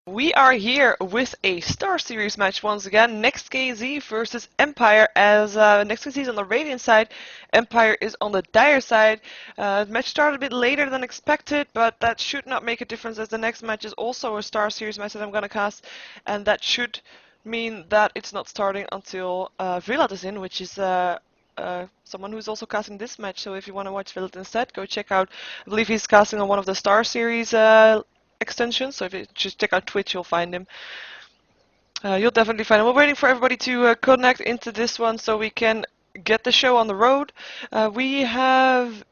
We are here with a StarSeries match once again. NEXT.kz versus Empire, as NEXT.kz is on the Radiant side, Empire is on the Dire side. The match started a bit later than expected, but that should not make a difference, as the next match is also a StarSeries match that I'm gonna cast, and that should mean that it's not starting until Vlad is in, which is someone who's also casting this match. So if you want to watch Vlad instead, go check out. I believe he's casting on one of the StarSeries extensions, so if you just check out Twitch, you'll find him. You'll definitely find him. We're waiting for everybody to connect into this one so we can get the show on the road. We have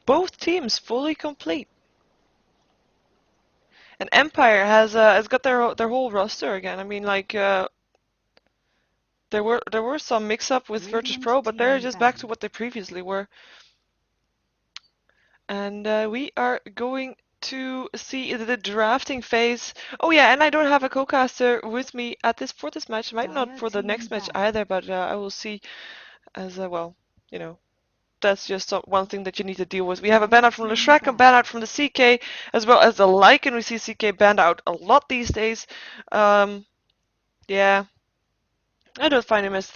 both teams fully complete, and Empire has got their whole roster again. I mean, like there were some mix-up with Virtus Pro, but they're just back to what they previously were. And we are going to see the drafting phase. Oh yeah, and I don't have a co-caster with me at for this match. Might not for the next match either, but I will see as well. You know, that's just one thing that you need to deal with. We have a ban out from the Shrek, a ban out from the CK, as well as the Lycan. We see CK banned out a lot these days. Yeah. I don't find him as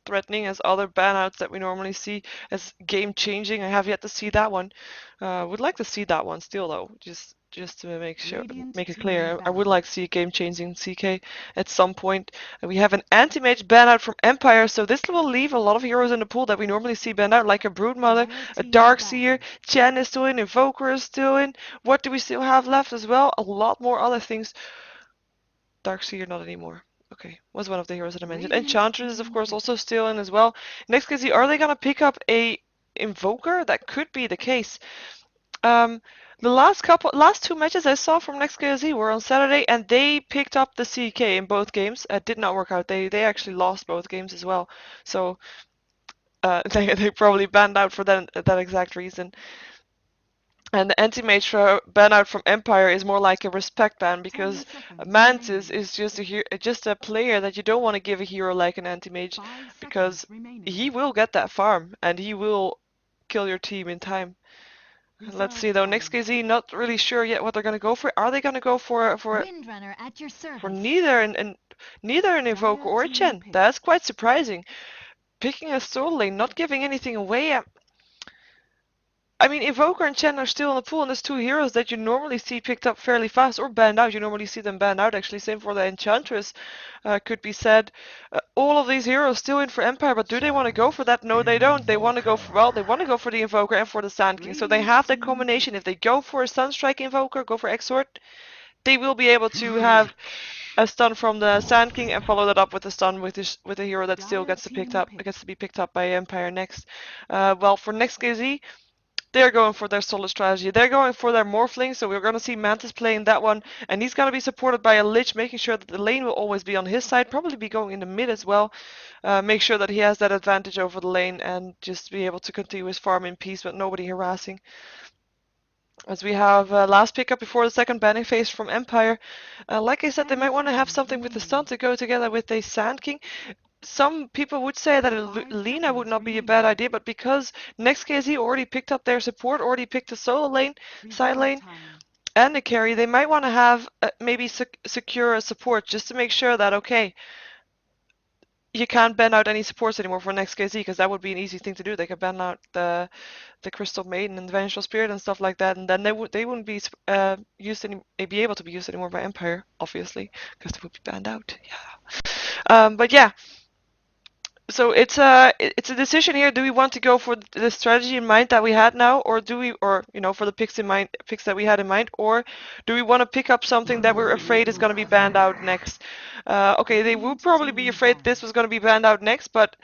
threatening as other banouts that we normally see, as game-changing. I have yet to see that one. Would like to see that one still, though, just to make it clear. I would like to see a game-changing CK at some point. We have an anti-mage banout from Empire, so this will leave a lot of heroes in the pool that we normally see banned out, like a Broodmother, a Darkseer, Chen is still in, Invoker is still in. What do we still have left as well? A lot more other things. Darkseer not anymore. Okay, was one of the heroes that I mentioned. Enchantress is of course also still in as well. NEXT.kz, are they gonna pick up a Invoker? That could be the case. The last two matches I saw from NEXT.kz were on Saturday, and they picked up the CK in both games. It did not work out. They actually lost both games as well. So they probably banned out for that exact reason. And the anti-mage ban out from Empire is more like a respect ban, because Mantis is just a player that you don't want to give a hero like an anti-mage, because he will get that farm and he will kill your team in time. Let's see though, NEXT.kz not really sure yet what they're gonna go for. Are they gonna go for neither an Invoker or a Chen? That's quite surprising. Picking a solo lane, not giving anything away. I mean, Invoker and Chen are still in the pool, and there's two heroes that you normally see picked up fairly fast, or banned out. You normally see them banned out, actually. Same for the Enchantress, could be said. All of these heroes still in for Empire, but do they want to go for that? No, they don't. They want to go for, well, they want to go for the Invoker and for the Sand King. So they have that combination. If they go for a Sunstrike Invoker, go for Exort, they will be able to have a stun from the Sand King and follow that up with a stun with a hero that still gets to be picked up by Empire next. Well, for NEXT.kz, they're going for their solo strategy. They're going for their Morphling, so we're going to see Mantis playing that one, and he's going to be supported by a Lich, making sure that the lane will always be on his side, probably be going in the mid as well. Make sure that he has that advantage over the lane and just be able to continue his farm in peace with nobody harassing. As we have last pickup before the second banning phase from Empire. Like I said, they might want to have something with the stun to go together with a Sand King. Some people would say that a Lina would not be a bad idea, but because NEXT.kz already picked up their support, already picked a solo lane, side lane, and a carry, they might want to have maybe secure a support just to make sure that, okay, you can't ban out any supports anymore for NEXT.kz, because that would be an easy thing to do. They could ban out the Crystal Maiden and the Vengeful Spirit and stuff like that, and then they wouldn't be be able to be used anymore by Empire, obviously, because they would be banned out. Yeah. But yeah. So it's a decision here. Do we want to go for the strategy in mind that we had now, or for the picks that we had in mind, or do we want to pick up something that we're afraid is going to be banned out next? Okay, they would probably be afraid this was going to be banned out next, but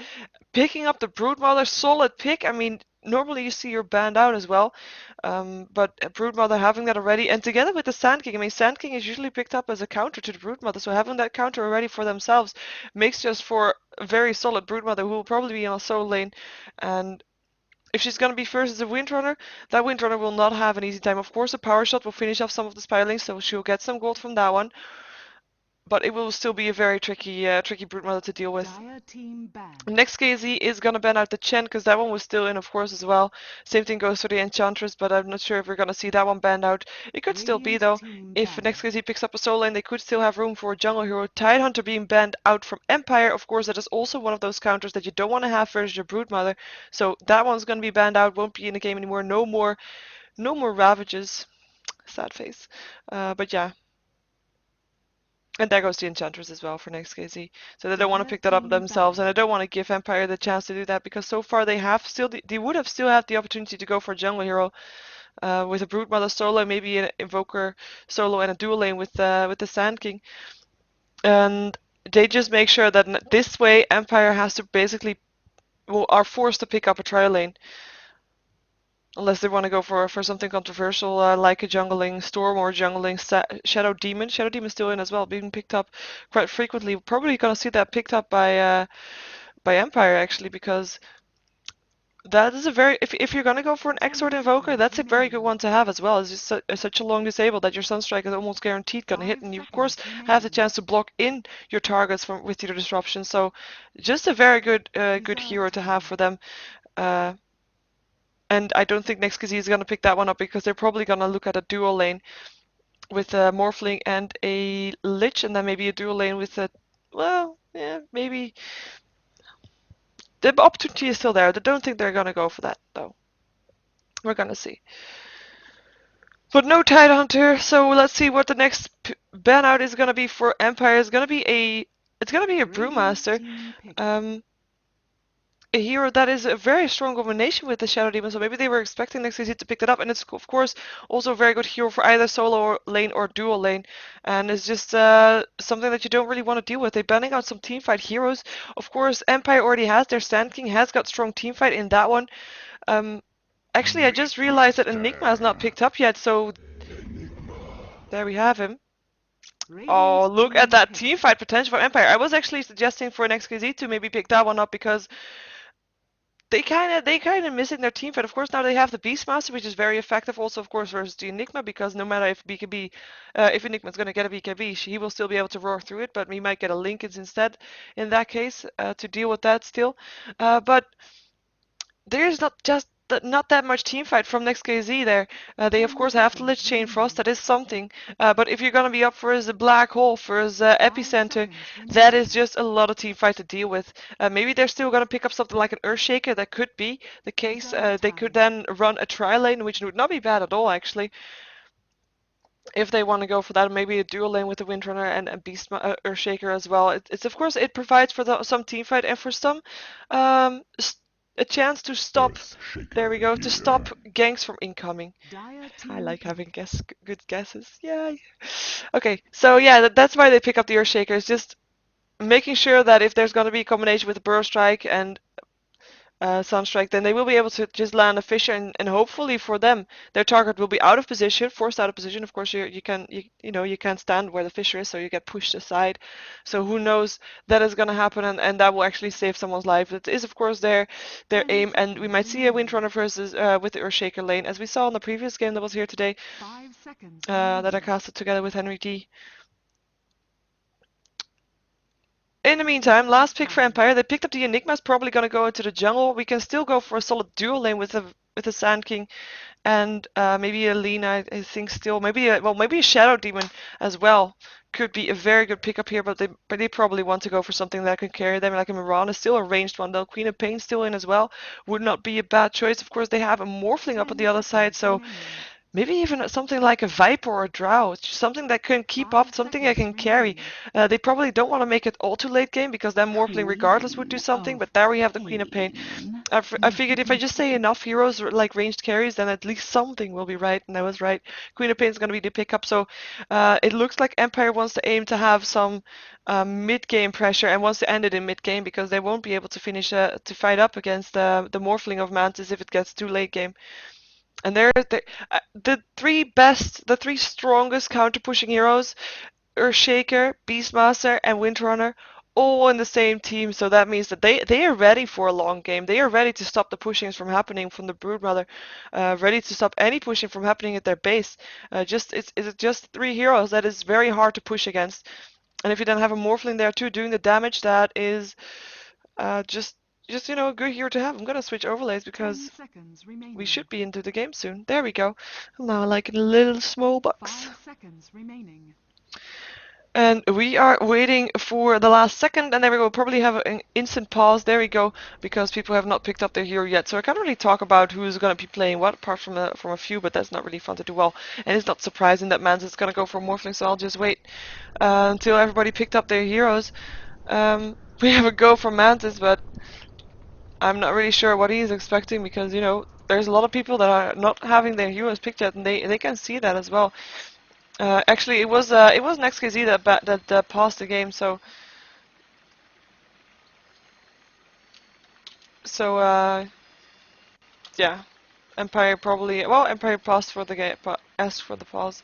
picking up the Broodmother, solid pick. I mean, normally you see you're banned out as well, but Broodmother having that already, and together with the Sand King, I mean, Sand King is usually picked up as a counter to the Broodmother, so having that counter already for themselves makes just for a very solid Broodmother who will probably be on a solo lane. And if she's going to be first as a Windrunner, that Windrunner will not have an easy time. Of course, a Power Shot will finish off some of the Spiralings, so she'll get some gold from that one. but it will still be a very tricky Broodmother to deal with. NEXT.kz is gonna ban out the Chen because that one was still in, of course, as well. Same thing goes for the Enchantress, but I'm not sure if we're gonna see that one banned out. It could still be though. If NEXT.kz picks up a solo lane, they could still have room for a jungle hero. Tidehunter being banned out from Empire, of course, that is also one of those counters that you don't want to have versus your Broodmother. So that one's gonna be banned out. Won't be in the game anymore. No more Ravages. Sad face. But yeah. And there goes the Enchantress as well for NEXT.kz. So they don't want to pick that up themselves, and I don't want to give Empire the chance to do that because so far they would have still had the opportunity to go for a jungle hero with a Broodmother solo, maybe an Invoker solo and a dual lane with the Sand King. And they just make sure that this way Empire has to basically, well, are forced to pick up a trial lane. Unless they want to go for something controversial like a jungling Storm or jungling Shadow Demon. Shadow Demon still in as well, being picked up quite frequently. Probably gonna see that picked up by Empire actually, because that is a very if you're gonna go for an Exort Invoker, that's a very good one to have as well. It's just such a long disable that your Sunstrike is almost guaranteed gonna hit, and you of course have the chance to block in your targets with your disruption. So just a very good hero to have for them. And I don't think NEXT.kz is going to pick that one up because they're probably going to look at a dual lane with a Morphling and a Lich, and then maybe a dual lane with a, well, yeah, maybe. The opportunity is still there. I don't think they're going to go for that, though. We're going to see. But no Tidehunter, so let's see what the next ban out is going to be for Empire. It's going to be a Brewmaster. A hero that is a very strong combination with the Shadow Demon, so maybe they were expecting NEXT.kz to pick that up, and it's of course also a very good hero for either solo lane or dual lane, and it's just something that you don't really want to deal with. They're banning out some teamfight heroes. Of course, Empire already has their Sand King, has got strong teamfight in that one. Actually, I just realized that Enigma is not picked up yet, so there we have him. Oh, look at that teamfight potential for Empire. I was actually suggesting for NEXT.kz to maybe pick that one up because they kind of missing their team fight. Of course, now they have the Beastmaster, which is very effective also, of course, versus the Enigma, because no matter if BKB, if Enigma's going to get a BKB, he will still be able to roar through it, but we might get a Linkage instead in that case to deal with that still. But there's not that much team fight from NEXT.kz there. They of course have the Lich Chain Frost, that is something. But if you're gonna be up for a Black Hole, for his Epicenter, that is just a lot of team fight to deal with. Maybe they're still gonna pick up something like an Earthshaker, that could be the case. They could then run a tri-lane, which would not be bad at all actually. If they want to go for that, maybe a dual lane with the Windrunner and a Earthshaker as well. It's of course, it provides for some team fight and for some a chance to stop, there we go, to stop ganks from incoming. I like having good guesses. Yeah. Okay, so yeah, that's why they pick up the Earthshaker. It's just making sure that if there's going to be a combination with Burrow Strike and Sunstrike, then they will be able to just land a Fissure, and hopefully for them, their target will be out of position, forced out of position. Of course, you can't stand where the Fissure is, so you get pushed aside. So who knows, that is going to happen, and that will actually save someone's life. It is of course their aim, and we might see a Windrunner versus with the Earthshaker lane, as we saw in the previous game that was here today, that I casted together with Henry D. In the meantime, last pick for Empire. They picked up the Enigma's probably going to go into the jungle. We can still go for a solid dual lane with a Sand King and maybe a Lina, I think still. Maybe a Shadow Demon as well. Could be a very good pickup here, but they probably want to go for something that can carry them, like a Mirana, still a ranged one though. Queen of Pain still in as well. Would not be a bad choice. Of course, they have a Morphling up on the other side, so maybe even something like a Viper or a Drow, something that can keep up, something that can carry. They probably don't want to make it all too late game, because then Morphling regardless would do something, but there we have the Queen of Pain. I figured if I just say enough heroes like ranged carries, then at least something will be right, and I was right. Queen of Pain is going to be the pickup, so it looks like Empire wants to aim to have some mid-game pressure and wants to end it in mid-game, because they won't be able to finish to fight up against the Morphling of Mantis if it gets too late game. And the three strongest counter-pushing heroes, Earthshaker, Beastmaster, and Windrunner, all in the same team. So that means that they are ready for a long game. They are ready to stop the pushings from happening from the Broodmother, ready to stop any pushing from happening at their base. It's just three heroes that is very hard to push against. And if you then have a Morphling there too doing the damage, that is just you know, a good hero to have. I'm gonna switch overlays because we should be into the game soon. There we go. Now like in a little small box. 5 seconds remaining. And we are waiting for the last second, and then we will probably have an instant pause. There we go, because people have not picked up their hero yet. So I can't really talk about who's going to be playing what, apart from a few, but that's not really fun to do well. And it's not surprising that Mans is going to go for Morphling, so I'll just wait until everybody picked up their heroes. We have a go for Mantis, but I'm not really sure what he's expecting, because, you know, there's a lot of people that are not having their heroes picked yet, and they can see that as well. Actually, it was NEXT.kz that paused the game. So yeah, Empire probably Empire paused for the game, asked for the pause.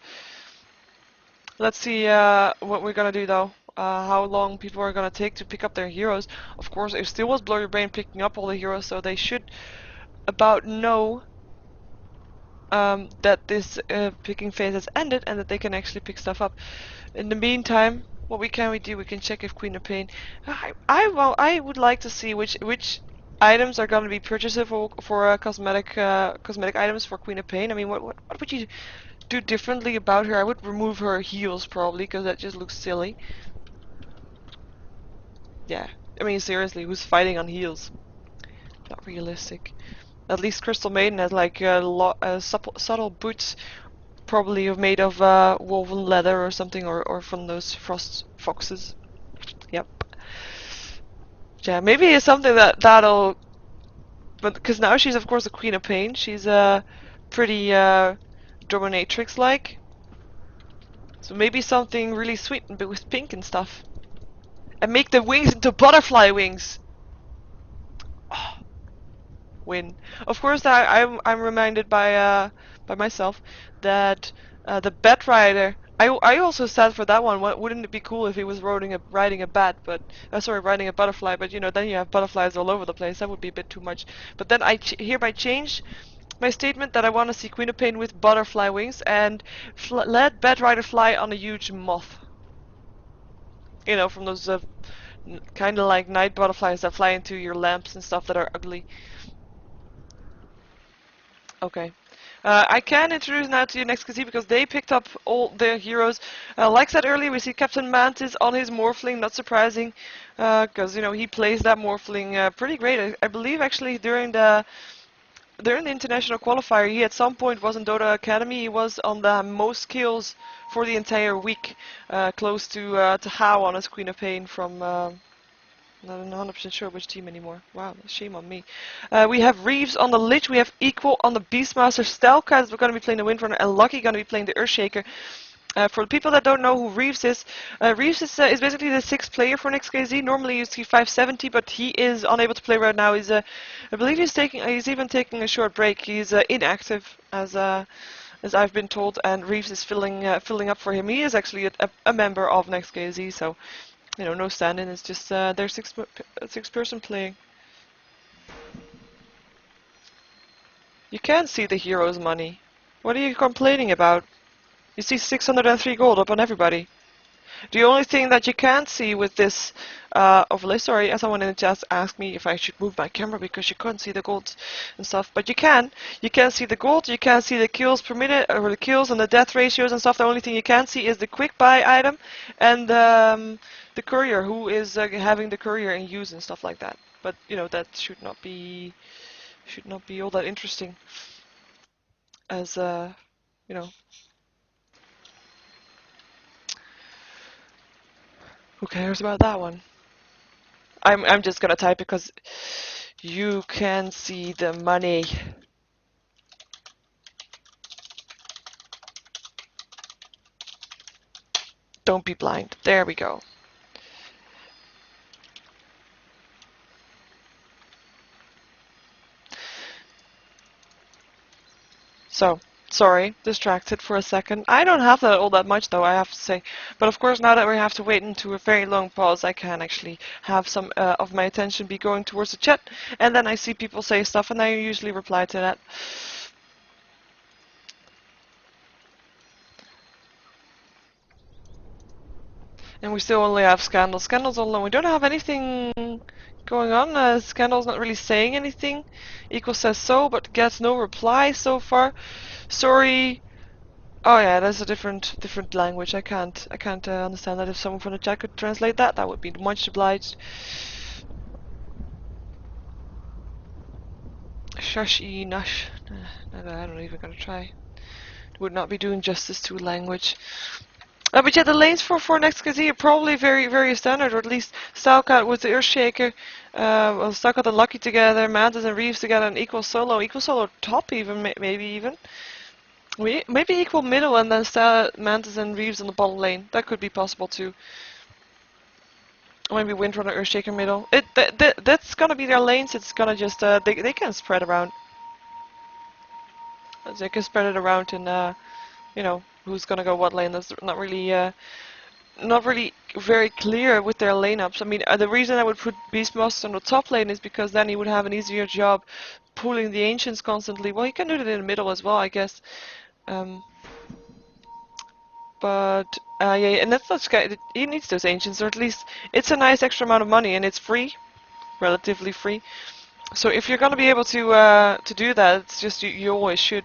Let's see what we're gonna do though. How long people are gonna take to pick up their heroes. Of course, it still was Blurry Brain picking up all the heroes, so they should about know that this picking phase has ended and that they can actually pick stuff up. In the meantime, what we do? We can check if Queen of Pain. I would like to see which items are going to be purchasable for cosmetic items for Queen of Pain. I mean, what would you do differently about her? I would remove her heels probably, because that just looks silly. Yeah, I mean seriously, who's fighting on heels? Not realistic. At least Crystal Maiden has like subtle boots, probably made of woven leather or something, or from those frost foxes. Yep. Yeah, maybe it's something that'll, but because now she's of course a Queen of Pain, she's pretty dominatrix-like. So maybe something really sweet, but with pink and stuff, and make the wings into butterfly wings. Oh, win. Of course, I'm reminded by myself that the Bat Rider. I also said for that one, wouldn't it be cool if he was riding a bat, but sorry, riding a butterfly, but you know, then you have butterflies all over the place. That would be a bit too much. But then I hereby change my statement that I want to see Queen of Pain with butterfly wings and let Bat Rider fly on a huge moth. You know, from those kind of like night butterflies that fly into your lamps and stuff that are ugly. Okay. I can introduce now to you NEXT.kz because they picked up all their heroes. Like I said earlier, we see Captain Mantis on his Morphling, not surprising, because you know he plays that Morphling pretty great. I believe actually during the international qualifier, he at some point was in Dota Academy. He was on the most kills for the entire week, close to How on his Queen of Pain from. Not 100% sure which team anymore. Wow, shame on me. We have Reeves on the Lich. We have Equal on the Beastmaster. Stelka is going to be playing the Windrunner, and Lucky going to be playing the Earthshaker. For the people that don't know who Reeves is basically the sixth player for NEXT.kz. Normally you see 570, but he is unable to play right now. I believe he's even taking a short break. He's inactive, as I've been told, and Reeves is filling up for him. He is actually a member of NEXT.kz, so. You know, no stand-in, it's just their six person playing. You can see the hero's money. What are you complaining about? You see 603 gold up on everybody. The only thing that you can't see with this overlay, sorry, someone in the chat asked me if I should move my camera because you couldn't see the gold and stuff, but you can. You can see the gold, you can see the kills per minute, or the kills and the death ratios and stuff. The only thing you can't see is the quick buy item and the courier, who is having the courier in use and stuff like that. But you know, that should not be all that interesting, as you know. Who cares about that one? I'm just gonna type because you can see the money. Don't be blind. There we go. So, sorry, distracted for a second. I don't have that all that much though, I have to say. But of course, now that we have to wait into a very long pause, I can actually have some of my attention be going towards the chat, and then I see people say stuff, and I usually reply to that. And we still only have Scandal. Scandal's all alone. We don't have anything going on. Scandal's not really saying anything. Equal says so, but gets no reply so far. Sorry. Oh yeah, that's a different language. I can't understand that. If someone from the chat could translate that, that would be much obliged. Shashi Nash. I don't even gonna try. Would not be doing justice to language. But yeah, the lanes for NEXT.kz are probably very standard, or at least Stalkat with the Earthshaker, well, Stalkat and Lucky together, Mantis and Reeves together, and equal solo top even, maybe even. Maybe equal middle and then Mantis and Reeves on the bottom lane. That could be possible too. Or maybe Windrunner, Earthshaker middle. That's gonna be their lanes. It's gonna just they can spread around. They can spread it around and you know who's gonna go what lane. That's not really very clear with their lineups. I mean, the reason I would put Beastmaster on the top lane is because then he would have an easier job pulling the Ancients constantly. Well, he can do it in the middle as well, I guess. But yeah, and that's not he needs those Ancients, or at least it's a nice extra amount of money, and it's free, relatively free. So if you're gonna be able to do that, it's just you always should.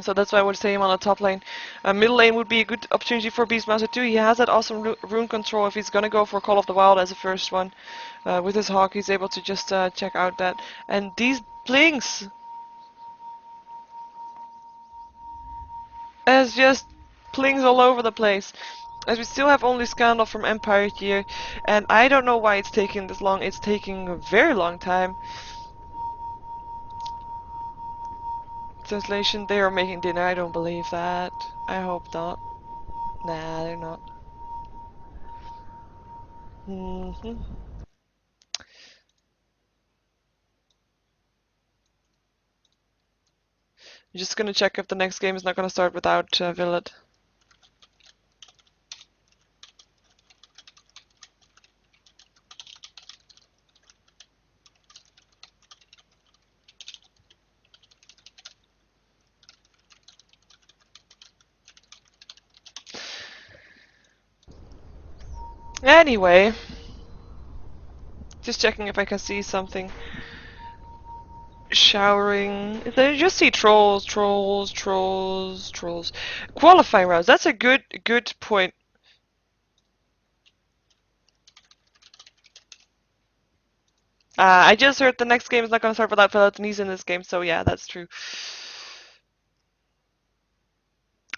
So that's why I would say him on the top lane. Middle lane would be a good opportunity for Beastmaster too. He has that awesome rune control if he's gonna go for Call of the Wild as the first one. With his Hawk, he's able to just check out that. And these blinks as just plings all over the place. As we still have only Scandal from Empire here, and I don't know why it's taking this long. It's taking a very long time. Translation, they are making dinner. I don't believe that. I hope not. Nah, they're not. I'm just gonna check if the next game is not gonna start without Villet. Anyway, just checking if I can see something. Showering. I just see trolls. Qualifying rounds. That's a good point. I just heard the next game is not going to start without Pelotonese in this game, so yeah, that's true.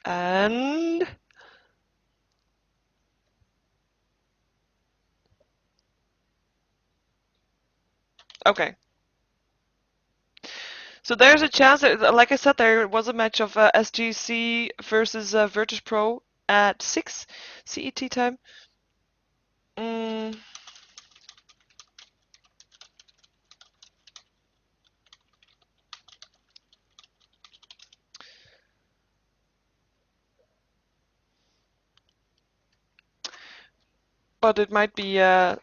And okay. So there's a chance that, like I said, there was a match of SGC versus Virtus Pro at 6 CET time. But it might be, oh,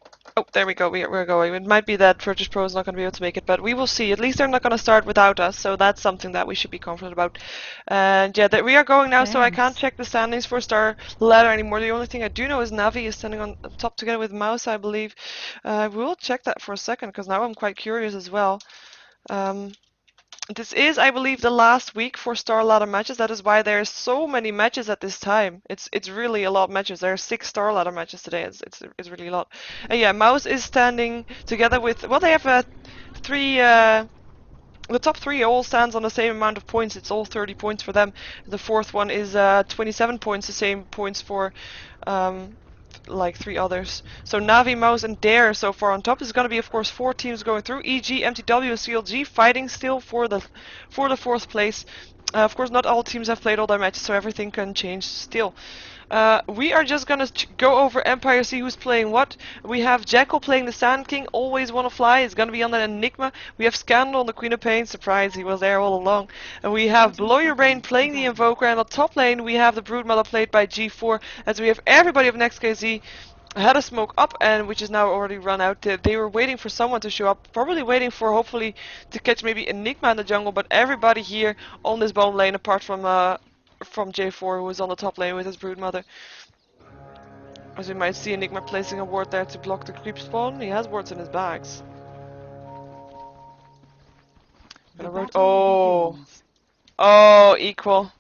there we go, we're going. It might be that Virtus Pro is not going to be able to make it, but we will see. At least they're not going to start without us, so that's something that we should be confident about. And yeah, we are going now, so I can't check the standings for Star Ladder anymore. The only thing I do know is Navi is standing on top together with Mouse, I believe. We will check that for a second, because now I'm quite curious as well. This is, I believe, the last week for Star Ladder matches. That is why there are so many matches at this time. It's really a lot of matches. There are 6 Star Ladder matches today. It's really a lot. And yeah, Mouse is standing together with, well, they have 3. The top 3 all stands on the same amount of points. It's all 30 points for them. The 4th one is 27 points, the same points for like 3 others. So Navi, Mouse, and Dare so far on top. There's going to be, of course, 4 teams going through. EG, MTW, and CLG fighting still for the 4th place. Of course, not all teams have played all their matches, so everything can change still. We are just gonna go over Empire, see who's playing what. We have Jekyll playing the Sand King, always wanna fly. It's gonna be on the Enigma. We have Scandal on the Queen of Pain, surprise, he was there all along. And we have Blow Your Brain playing the Invoker, and on top lane we have the Broodmother played by G4, as we have everybody of NEXT.kz had a smoke up, and which is now already run out. They were waiting for someone to show up, probably waiting for hopefully to catch maybe Enigma in the jungle, but everybody here on this bottom lane apart from J4, who is on the top lane with his Broodmother. As we might see, Enigma placing a ward there to block the creep spawn. He has wards in his bags. Oh, oh, equal.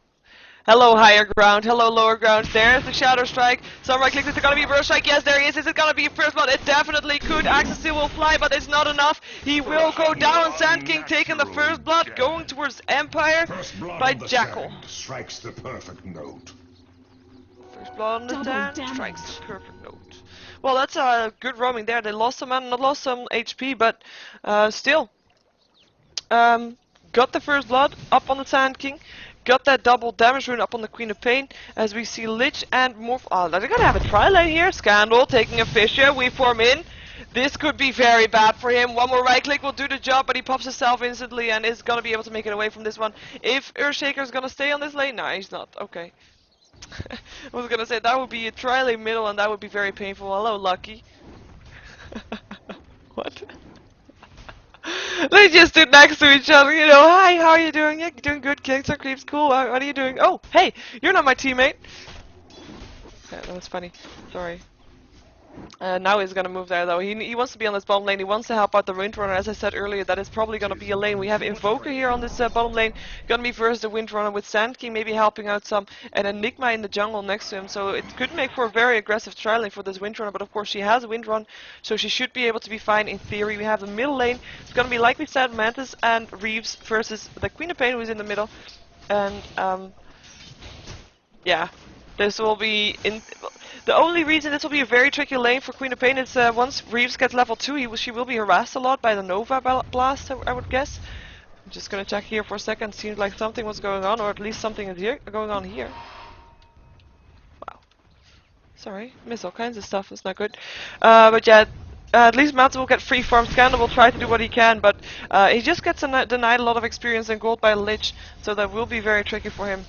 Hello, higher ground. Hello, lower ground. There's the Shadow Strike. Some right clicks. Is it gonna be Burst Strike? Yes, there he is. Is it gonna be First Blood? It definitely could. Axis still will fly, but it's not enough. He will go down. Sand King taking the First Blood, going towards Empire by Jackal. Strikes the perfect note. First Blood on the sand strikes the perfect note. Well, that's a good roaming there. They lost some mana, not lost some HP, but still. Got the First Blood up on the Sand King. Got that double damage rune up on the Queen of Pain, as we see Lich and Morph. Oh, they're gonna have a tri lane here. Scandal taking a Fissure. We form in. This could be very bad for him. One more right click will do the job, but he pops himself instantly and is gonna be able to make it away from this one. If Earthshaker is gonna stay on this lane, no, he's not. Okay. I was gonna say that would be a tri lane middle, and that would be very painful. Hello, Lucky. What? They just stood next to each other, you know. Hi, how are you doing? Yeah, doing good. Killing some creeps. Cool. What are you doing? Oh, hey, you're not my teammate. Yeah, that was funny. Sorry. Now he's gonna move there though. He wants to be on this bottom lane. He wants to help out the Windrunner. As I said earlier, that is probably gonna be a lane. We have Invoker here on this bottom lane. Gonna be versus the Windrunner with Sand King maybe helping out some, and Enigma in the jungle next to him. So it could make for a very aggressive tri lane for this Windrunner. But of course she has a Windrun, so she should be able to be fine in theory. We have the middle lane. It's gonna be, like we said, Mantis and Reeves versus the Queen of Pain, who's in the middle. And yeah, this will be in. The only reason this will be a very tricky lane for Queen of Pain is once Reeves gets level 2, she will be harassed a lot by the Nova Blast, I would guess. I'm just gonna check here for a second. Seems like something was going on, or at least something is going on here. Wow. Sorry, miss all kinds of stuff. It's not good. But yeah, at least Mats will get free farm. Scandal will try to do what he can, but he just gets denied a lot of experience and gold by Lich, so that will be very tricky for him.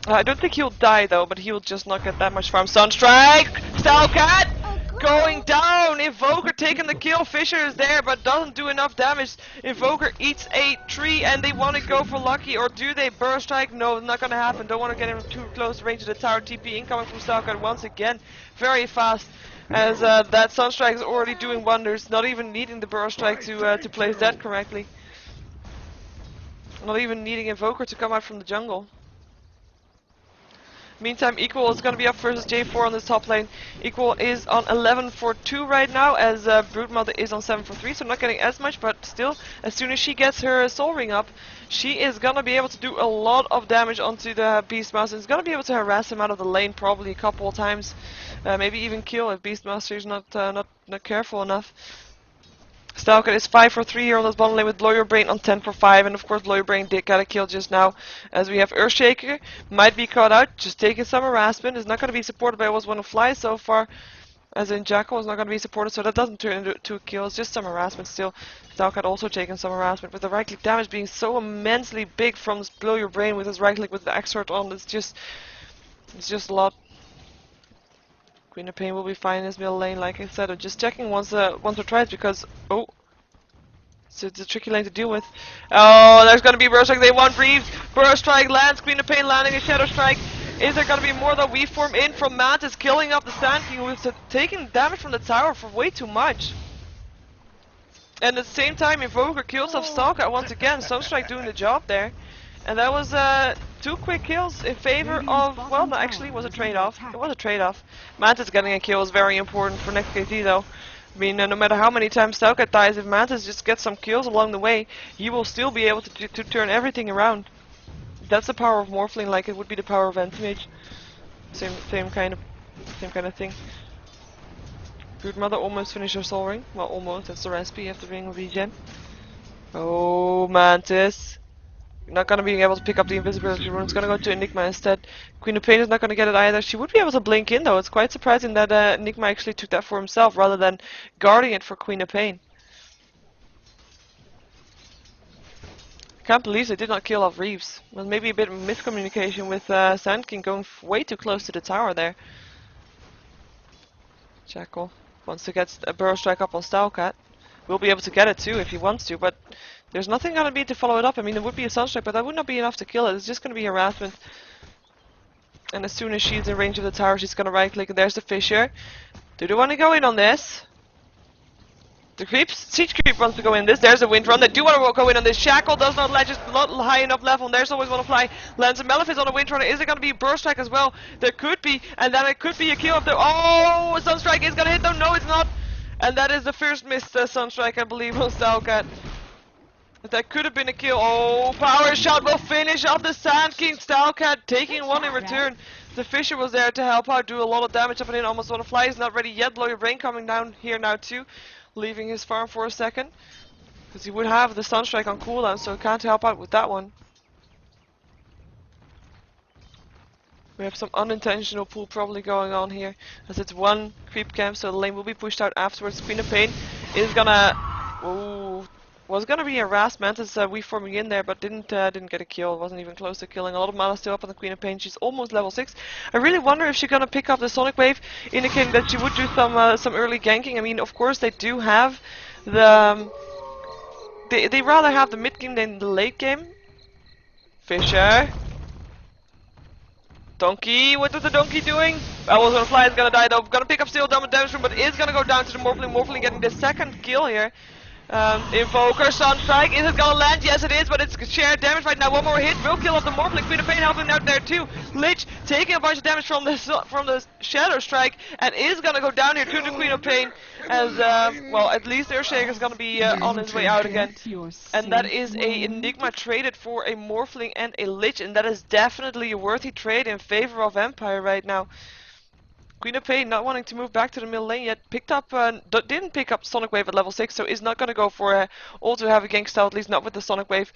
I don't think he'll die though, but he'll just not get that much farm. Sunstrike! Stalcat! Going down! Invoker taking the kill. Fissure is there, but doesn't do enough damage. Invoker eats a tree, and they want to go for Lucky, or do they Burst Strike? No, not gonna happen. Don't want to get him too close range of the tower. TP incoming from Stalcat once again. Very fast, as that Sunstrike is already doing wonders. Not even needing the Burst Strike to place that correctly. Not even needing Invoker to come out from the jungle. Meantime, Equal is going to be up versus J4 on this top lane. Equal is on 11 for 2 right now, as Broodmother is on 7 for 3, so not getting as much, but still, as soon as she gets her Soul Ring up, she is going to be able to do a lot of damage onto the Beastmaster. It's going to be able to harass him out of the lane probably a couple of times, maybe even kill if Beastmaster is not careful enough. Stalker is 5 for 3 here on this bottom lane with Blow Your Brain on 10 for 5, and of course Blow Your Brain did get a kill just now, as we have Earthshaker, might be caught out, just taking some harassment, is not going to be supported by Was Wanna Fly so far, as in Jackal is not going to be supported, so that doesn't turn into a kill, it's just some harassment still. Stalker also taking some harassment, with the right click damage being so immensely big from this Blow Your Brain with his right click with the Exort on, it's just a lot. Queen of Pain will be fine in his middle lane, like I said. I'm just checking once or twice because it's a tricky lane to deal with. Oh, there's gonna be Burst Strike. They want Reeves. Burst Strike lands. Queen of Pain landing a Shadow Strike. Is there gonna be more that we form in from Mantis, killing up the Sand King, who's taking damage from the tower for way too much. And at the same time, Invoker kills off Stalker once again. Sunstrike doing the job there. And that was 2 quick kills in favor of, well, no, actually it was a trade-off. It was a trade-off. Mantis getting a kill is very important for NEXT.kz though. I mean, no matter how many times Stalcat dies, if Mantis just gets some kills along the way, he will still be able to turn everything around. That's the power of Morphling, like it would be the power of Anti-Mage. Same kind of thing. Broodmother almost finished her Soul Ring. Well, almost. That's the recipe. You have to ring regen. Oh, Mantis. You're not going to be able to pick up the invisibility rune. It's going to go to Enigma instead. Queen of Pain is not going to get it either. She would be able to blink in though. It's quite surprising that Enigma actually took that for himself rather than guarding it for Queen of Pain. I can't believe they did not kill off Reeves. Well, maybe a bit of miscommunication with Sand King going way too close to the tower there. Jackal wants to get a Burrow Strike up on Stalcat. Will be able to get it too if he wants to, but there's nothing gonna be to follow it up. I mean, there would be a Sunstrike, but that would not be enough to kill it. It's just gonna be harassment. And as soon as she's in range of the tower, she's gonna right click, and there's the Fisher. Do they want to go in on this? The siege creep wants to go in this. There's a wind run. They do want to go in on this. Shackle does not let, just not high enough level. And there's always want to fly. Lands a Malefice on a wind runner. Is it going to be a burst strike as well? There could be, and then it could be a kill of the. Oh, Sunstrike is going to hit though. No, it's not. And that is the first missed Sunstrike, I believe, on Stalcat. That could have been a kill. Oh, power shot will finish off the Sand King. Stalcat taking one in return. The Fisher was there to help out, do a lot of damage up and in. Almost want to fly. He's not ready yet. Blow your brain coming down here now too. Leaving his farm for a second. Because he would have the Sunstrike on cooldown, so can't help out with that one. We have some unintentional pull probably going on here. As it's one creep camp, so the lane will be pushed out afterwards. Queen of Pain is gonna... Ooh, was gonna be a Ras Mantis reforming in there, but didn't get a kill. Wasn't even close to killing. A lot of mana still up on the Queen of Pain. She's almost level 6. I really wonder if she's gonna pick up the Sonic Wave, indicating that she would do some early ganking. I mean, of course they do have the they rather have the mid game than the late game. Fisher. Donkey, what is the donkey doing? I was gonna fly, is gonna die though. Gonna pick up steel damage room, but is gonna go down to the Morphling. Morphling getting the second kill here. Invoker, Sunstrike, is it gonna land? Yes it is, but it's shared damage right now. One more hit will kill off the Morphling. Queen of Pain helping out there too. Lich taking a bunch of damage from the Shadow Strike, and is gonna go down here to the Queen of Pain. As well, at least Earthshaker's gonna be on his way out again. And that is a Enigma traded for a Morphling and a Lich, and that is definitely a worthy trade in favor of Empire right now. Queen of Pain not wanting to move back to the middle lane yet, picked up, didn't pick up Sonic Wave at level 6, so is not going to go for also have a gank style, at least not with the Sonic Wave,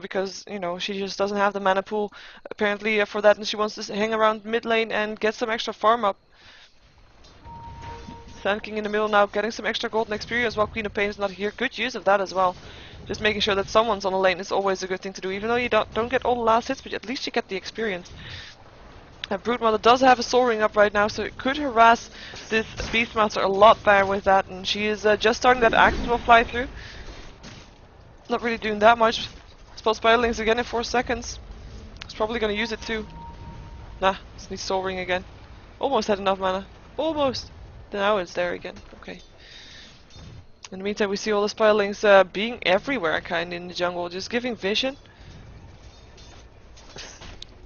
because, you know, she just doesn't have the mana pool, apparently, for that, and she wants to hang around mid lane and get some extra farm up. Sand King in the middle now, getting some extra golden experience while Queen of Pain is not here. Good use of that as well. Just making sure that someone's on the lane is always a good thing to do, even though you don't get all the last hits, but at least you get the experience. Broodmother does have a Soul Ring up right now, so it could harass this Beastmaster a lot better with that, and she is just starting that axe will fly through. Not really doing that much. Spell Spiderlings again in 4 seconds. It's probably gonna use it too. Nah, just needs Soul Ring again. Almost had enough mana. Almost! Now it's there again. Okay. In the meantime, we see all the Spiderlings being everywhere, kinda in the jungle, just giving vision.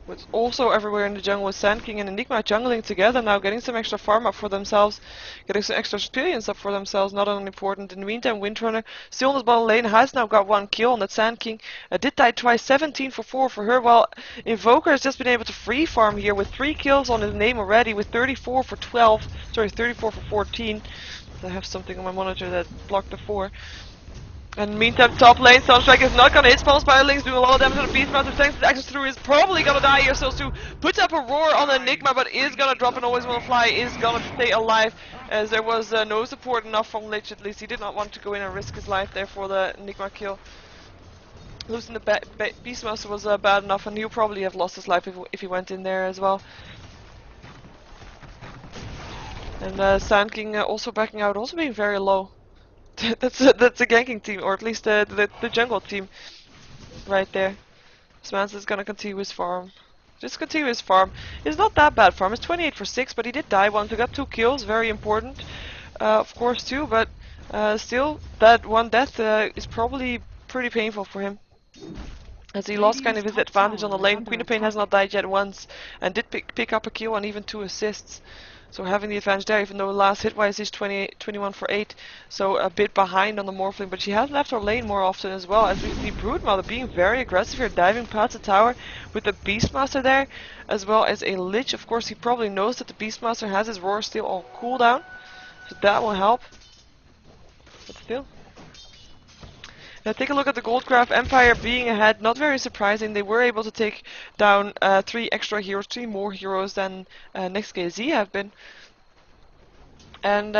It's also everywhere in the jungle with Sand King and Enigma jungling together now, getting some extra farm up for themselves, getting some extra experience up for themselves, not unimportant. In the meantime, Windrunner still in the bottom lane, has now got 1 kill on that Sand King. Did die twice, 17 for 4 for her, while Invoker has just been able to free farm here with 3 kills on his name already, with 34 for 12, sorry, 34 for 14. I have something on my monitor that blocked the 4. And meantime, top lane, Sunstrike is not gonna hit. Spell Spiderlings doing a lot of damage on the Beastmaster. Thanks to the access through, is probably gonna die here. So Sue puts up a roar on Enigma, but is gonna drop and always wanna fly. Is gonna stay alive, as there was no support enough from Lich. At least he did not want to go in and risk his life there for the Enigma kill. Losing the Beastmaster was bad enough, and he'll probably have lost his life if he went in there as well. And Sand King also backing out, also being very low. that's a ganking team, or at least the jungle team, right there. Smans is gonna continue his farm. Just continue his farm. It's not that bad farm. It's 28 for 6, but he did die once. He got 2 kills, very important, of course too. But still, that 1 death is probably pretty painful for him, as he lost kind of his advantage on the lane. Queen of Pain has not died yet once, and did pick up a kill and even 2 assists. So having the advantage there, even though last hit-wise is 21 for 8, so a bit behind on the Morphling, but she has left her lane more often as well, as we see Broodmother being very aggressive here, diving past the tower with the Beastmaster there, as well as a Lich. Of course, he probably knows that the Beastmaster has his Roar still on cooldown, so that will help, but still. Now take a look at the gold graph. Empire being ahead, not very surprising. They were able to take down 3 extra heroes, 3 more heroes than NEXT.kz have been. And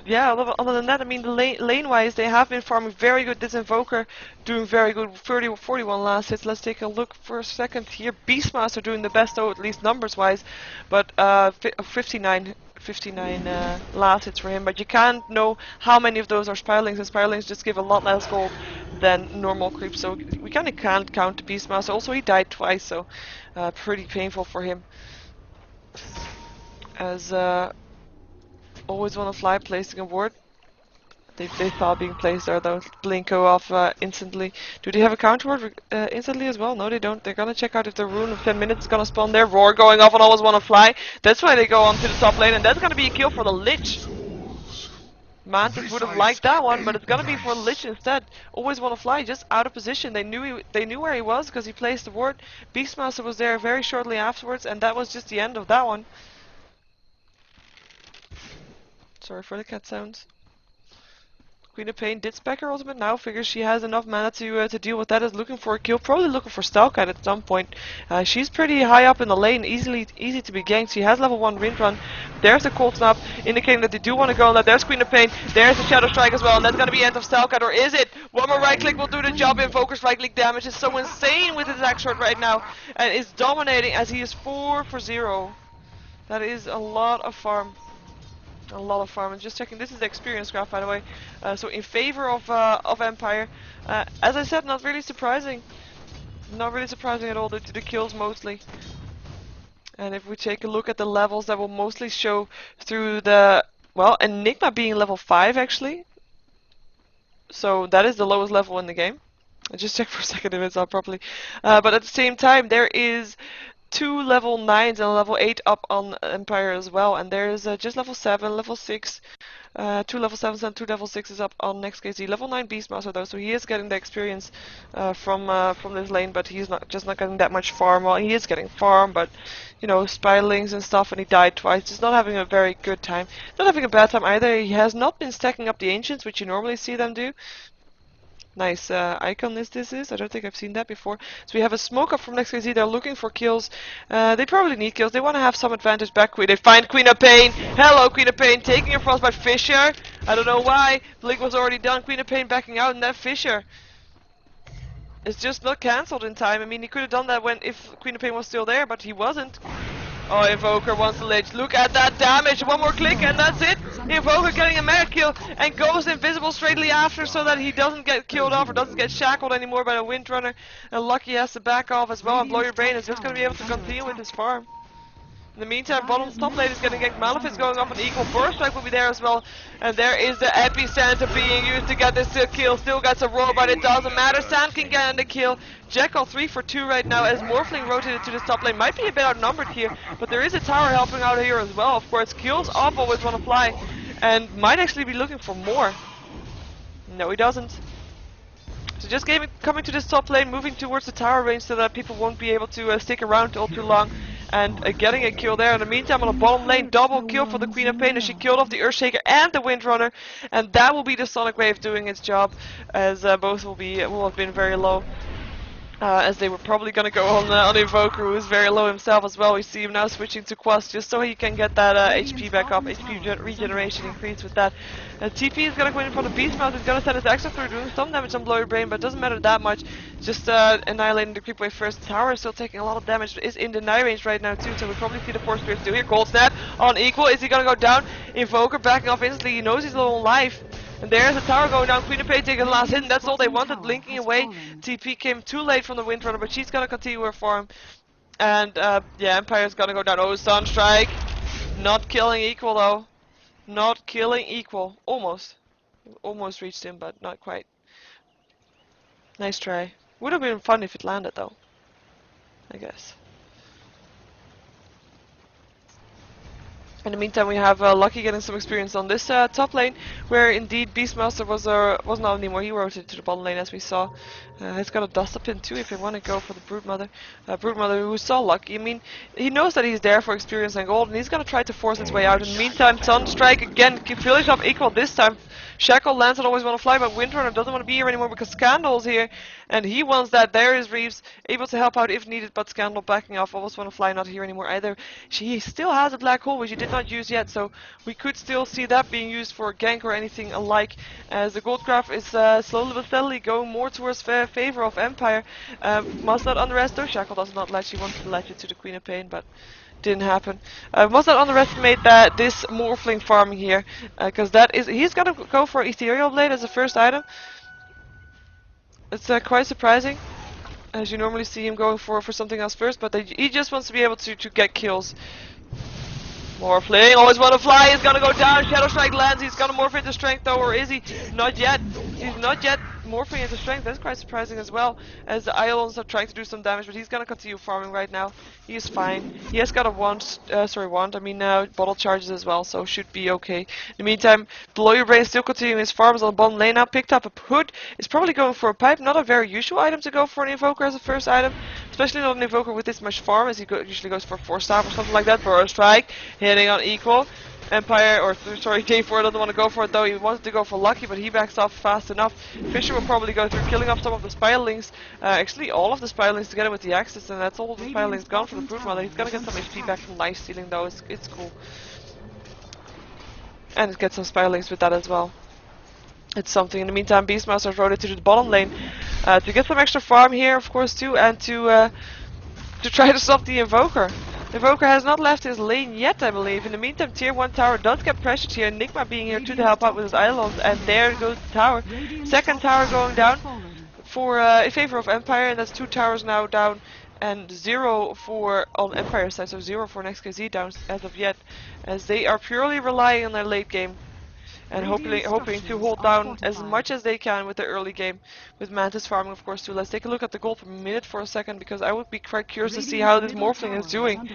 yeah, other than that, I mean, the lane-wise, they have been farming very good. This Invoker doing very good, 41 last hits. Let's take a look for a second here. Beastmaster doing the best, though, at least numbers-wise, but 59 last hits for him, but you can't know how many of those are Spiderlings, and Spiderlings just give a lot less gold than normal creep, so we kind of can't count the Beastmaster. Also, he died twice, so pretty painful for him. As always wanna fly, placing a ward. They saw being placed there though. Blinko off instantly. Do they have a counter ward instantly as well? No, they don't. They're gonna check out if the rune of 10 minutes is gonna spawn there. Roar going off on always wanna fly. That's why they go on to the top lane, and that's gonna be a kill for the Lich. Mantis would have liked that one, but it's gonna be for Lich instead. Always wanna fly, just out of position. They knew where he was because he placed the ward. Beastmaster was there very shortly afterwards, and that was just the end of that one. Sorry for the cat sounds. Queen of Pain did spec her ultimate now, figures she has enough mana to deal with that, is looking for a kill, probably looking for Stalkite at some point. She's pretty high up in the lane, easy to be ganked. She has level 1 wind run. There's the cold snap, indicating that they do want to go on that. There's Queen of Pain, there's the Shadow Strike as well, and that's going to be end of Stalkite, or is it? One more right click will do the job. Invoker's right click damage is so insane with his axe shot right now, and is dominating as he is 4 for 0. That is a lot of farm. A lot of farm. And just checking, this is the experience graph, by the way. So in favor of Empire. As I said, not really surprising. Not really surprising at all. The kills mostly. And if we take a look at the levels, that will mostly show through the, well, Enigma being level 5 actually. So that is the lowest level in the game. I just checked for a second if it's up properly. But at the same time, there is 2 level 9s and a level 8 up on Empire as well, and there's just level 7, level 6, 2 level 7s and 2 level 6s up on NEXT.kz. Level 9 Beastmaster though, so he is getting the experience from this lane, but he's not getting that much farm. Well, he is getting farm, but you know, spiralings and stuff, and he died twice. Just not having a very good time. Not having a bad time either. He has not been stacking up the Ancients, which you normally see them do. Nice icon this is. I don't think I've seen that before. So we have a smoke up from NEXT.kz. They're looking for kills. They probably need kills. They want to have some advantage back. They find Queen of Pain. Hello, Queen of Pain. Taking your frost by Fisher. I don't know why. Blink was already done. Queen of Pain backing out, and that Fisher is just not cancelled in time. I mean, he could have done that if Queen of Pain was still there, but he wasn't. Oh, Invoker wants the Lich. Look at that damage. One more click and that's it. Invoker getting a mega kill and goes invisible straightly after so that he doesn't get killed off or doesn't get shackled anymore by the Windrunner. And Lucky has to back off as well, and Blow Your Brain is just going to be able to continue with his farm. In the meantime, bottom top lane is getting ganked. Malefic's going off an equal. Burst Strike will be there as well. And there is the epicenter being used to get this kill. Still gets a roar, but it doesn't matter. Sand can get in the kill. Jekyll 3 for 2 right now as Morphling rotated to the top lane. Might be a bit outnumbered here, but there is a tower helping out here as well. Of course, kills off always want to fly. And might actually be looking for more. No, he doesn't. So just coming to this top lane, moving towards the tower range so that people won't be able to stick around all too long. And getting a kill there. In the meantime, on the bottom lane, double kill for the Queen of Pain as she killed off the Earthshaker and the Windrunner. And that will be the Sonic Wave doing its job, as both will have been very low. As they were probably going to go on Invoker, who is very low himself as well. We see him now switching to Quest just so he can get that HP back up, HP regeneration increase with that. TP is going to go in front of Beastmaster. He's going to send his extra through, doing some damage on Blow Your Brain, but it doesn't matter that much. Just annihilating the creep wave first. Tower is still taking a lot of damage, but is in deny range right now too, so we probably see the Force Spirit still here. Cold Snap on equal. Is he going to go down? Invoker backing off instantly. He knows he's low on life. And there's the tower going down. Queen of Pain taking the last hit, and that's all they wanted. Blinking away. TP came too late from the Windrunner, but she's gonna continue her farm. And yeah, Empire's gonna go down. Oh, Sunstrike. Not killing equal though. Not killing equal. Almost. Almost reached him, but not quite. Nice try. Would have been fun if it landed though, I guess. In the meantime, we have Lucky getting some experience on this top lane, where indeed Beastmaster was not anymore. He rotated to the bottom lane, as we saw. He's got a dust up in too if they want to go for the Broodmother. Broodmother, who saw Lucky. I mean, he knows that he's there for experience and gold, and he's gonna try to force his way out. In the meantime, Sunstrike again, finish off equal this time. Shackle lands and always want to fly, but Windrunner doesn't want to be here anymore because Scandal's here, and he wants that. There is Reeves, able to help out if needed, but Scandal backing off. Always want to fly, not here anymore either. She still has a black hole, which he did not use yet, so we could still see that being used for a gank or anything alike, as the gold graph is slowly but steadily going more towards favor of Empire. Must not underestimate. Shackle does not latch. He wants to latch it to the Queen of Pain, but didn't happen. Must not underestimate that this Morphling farming here, because he's gonna go for Ethereal Blade as a first item. It's quite surprising, as you normally see him going for something else first, but he just wants to be able to get kills. Morphling, always want to fly, he's gonna go down, Shadow Strike lands, he's gonna morph into strength though, or is he? Not yet. He's not yet morphing into strength, that's quite surprising as well, as the Iolons are trying to do some damage, but he's gonna continue farming right now. He's fine. He has got a bottle charges as well, so should be okay. In the meantime, Below Your Brain is still continuing his farms on the bottom lane now, picked up a hood, is probably going for a pipe, not a very usual item to go for an Invoker as a first item, especially not an Invoker with this much farm, as he usually goes for 4-star or something like that. Burrow Strike, hitting on equal. Empire, or sorry, J4 doesn't want to go for it though. He wanted to go for Lucky, but he backs off fast enough. Fisher will probably go through, killing off some of the Spirelings. Actually, all of the Spirelings together with the Axis, and that's all the Spirelings gone for the Broodmother. He's gonna get some HP back from life stealing though. It's cool, and get some Spirelings with that as well. It's something. In the meantime, Beastmaster's rotated to the bottom lane to get some extra farm here, of course, too, and to try to stop the Invoker. Invoker has not left his lane yet, I believe. In the meantime, tier 1 tower does get pressured here. Enigma being here to help out with his islands, and there goes the tower. Second tower going down for in favor of Empire, and that's 2 towers now down, and 0 for on Empire's side, so 0 for NEXT.kz down as of yet, as they are purely relying on their late game. And hoping to hold down as much as they can with the early game, with Mantis farming of course too. Let's take a look at the gold per minute for a second, because I would be quite curious to see how this Morphling is doing.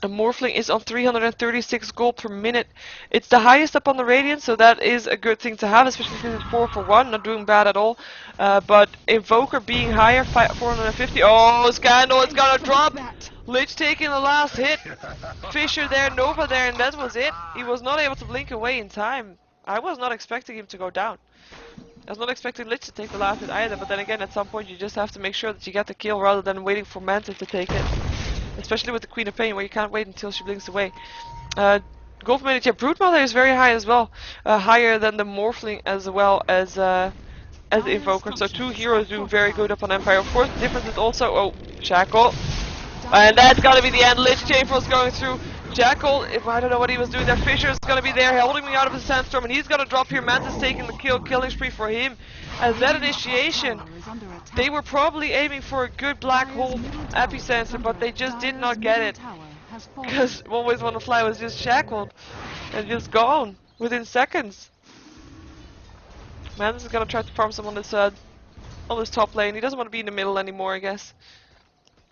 A Morphling is on 336 gold per minute. It's the highest up on the Radiant, so that is a good thing to have, especially since it's 4 for 1, not doing bad at all. But Invoker being higher, 450. Oh, Scandal, it's gonna drop! Lich taking the last hit. Fisher there, Nova there, and that was it. He was not able to blink away in time. I was not expecting him to go down. I was not expecting Lich to take the last hit either, but then again, at some point you just have to make sure that you get the kill rather than waiting for Mantis to take it. Especially with the Queen of Pain, where you can't wait until she blinks away. Gold minute, yeah, Broodmother is very high as well. Higher than the Morphling as well as the Invoker. So 2 heroes doing very good up on Empire. Of course, the difference is also, oh, Shackle. And that's gonna be the end. Lich Chainfall's going through. Jackal, if I don't know what he was doing there, Fisher's gonna be there, holding me out of the sandstorm, and he's gonna drop here. Mantis taking the killing spree for him. As that initiation, they were probably aiming for a good black hole epicenter, but they just did not get it. Because Always Wanna Fly was just shackled and just gone within seconds. Mantis is gonna try to farm some on this top lane. He doesn't want to be in the middle anymore, I guess.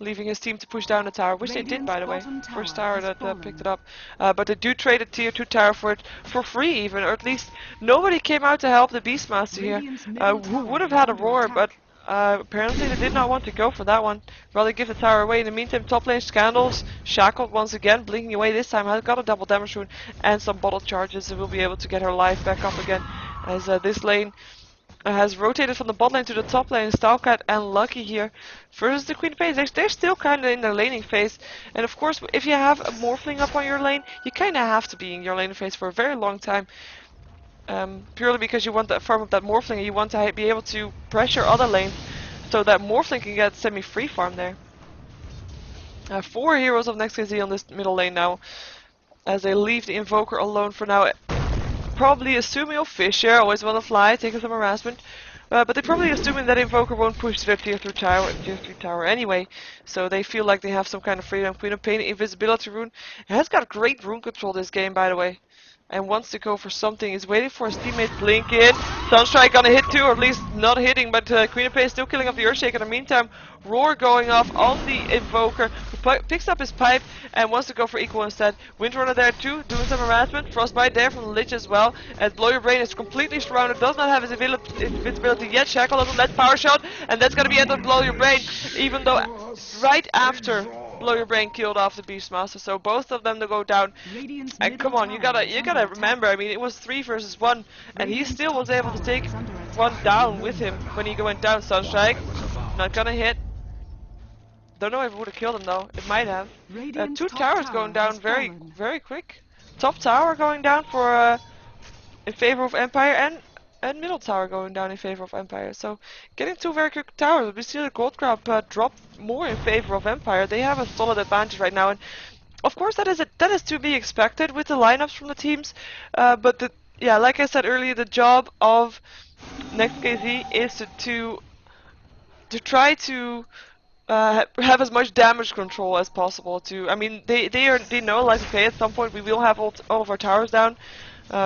Leaving his team to push down the tower, which they did, by the way. First tower that picked it up. But they do trade a tier 2 tower for it for free even, or at least nobody came out to help the Beastmaster here, who would have had a roar, but apparently they did not want to go for that one. Rather give the tower away. In the meantime, top lane Scandals, shackled once again, blinking away this time, has got a double damage rune and some bottle charges, and will be able to get her life back up again, as this lane has rotated from the bot lane to the top lane. Stalkat and Lucky here versus the Queen of Pain. They're still kind of in their laning phase, and of course if you have a Morphling up on your lane, you kind of have to be in your laning phase for a very long time, purely because you want to farm up that Morphling, and you want to be able to pressure other lanes so that Morphling can get semi-free farm there. 4 heroes of NEXT.kz on this middle lane now, as they leave the Invoker alone for now. Probably assuming Fisher, Always Wanna Fly, taking some harassment. But they're probably assuming that Invoker won't push their tier 3 tower anyway. So they feel like they have some kind of freedom. Queen of Pain, Invisibility rune. Has got great rune control this game, by the way. And wants to go for something. He's waiting for his teammate blink in. Sunstrike gonna hit too, or at least not hitting, but Queen of Pain is still killing off the Earthshake. In the meantime, Roar going off on the Invoker, who picks up his pipe and wants to go for equal instead. Windrunner there too, doing some harassment. Frostbite there from the Lich as well. As Blow Your Brain is completely surrounded, does not have his invisibility yet. Shackle doesn't let Power Shot, and that's gonna be end of Blow Your Brain, even though right after Blow Your Brain killed off the Beastmaster, so both of them to go down. And come on, you gotta remember, I mean, it was 3 versus 1, and he still was able to take one down with him when he went down. Sunstrike, not gonna hit. Don't know if it would have killed him though. It might have. 2 towers going down very quick. Top tower going down for in favor of Empire, and middle tower going down in favor of Empire. So getting 2 very quick towers. We see the gold grab drop more in favor of Empire. They have a solid advantage right now, and of course that is to be expected with the lineups from the teams. But yeah, like I said earlier, the job of NEXT.kz is to try to have as much damage control as possible. I mean, they know, like, okay, at some point we will have all of our towers down,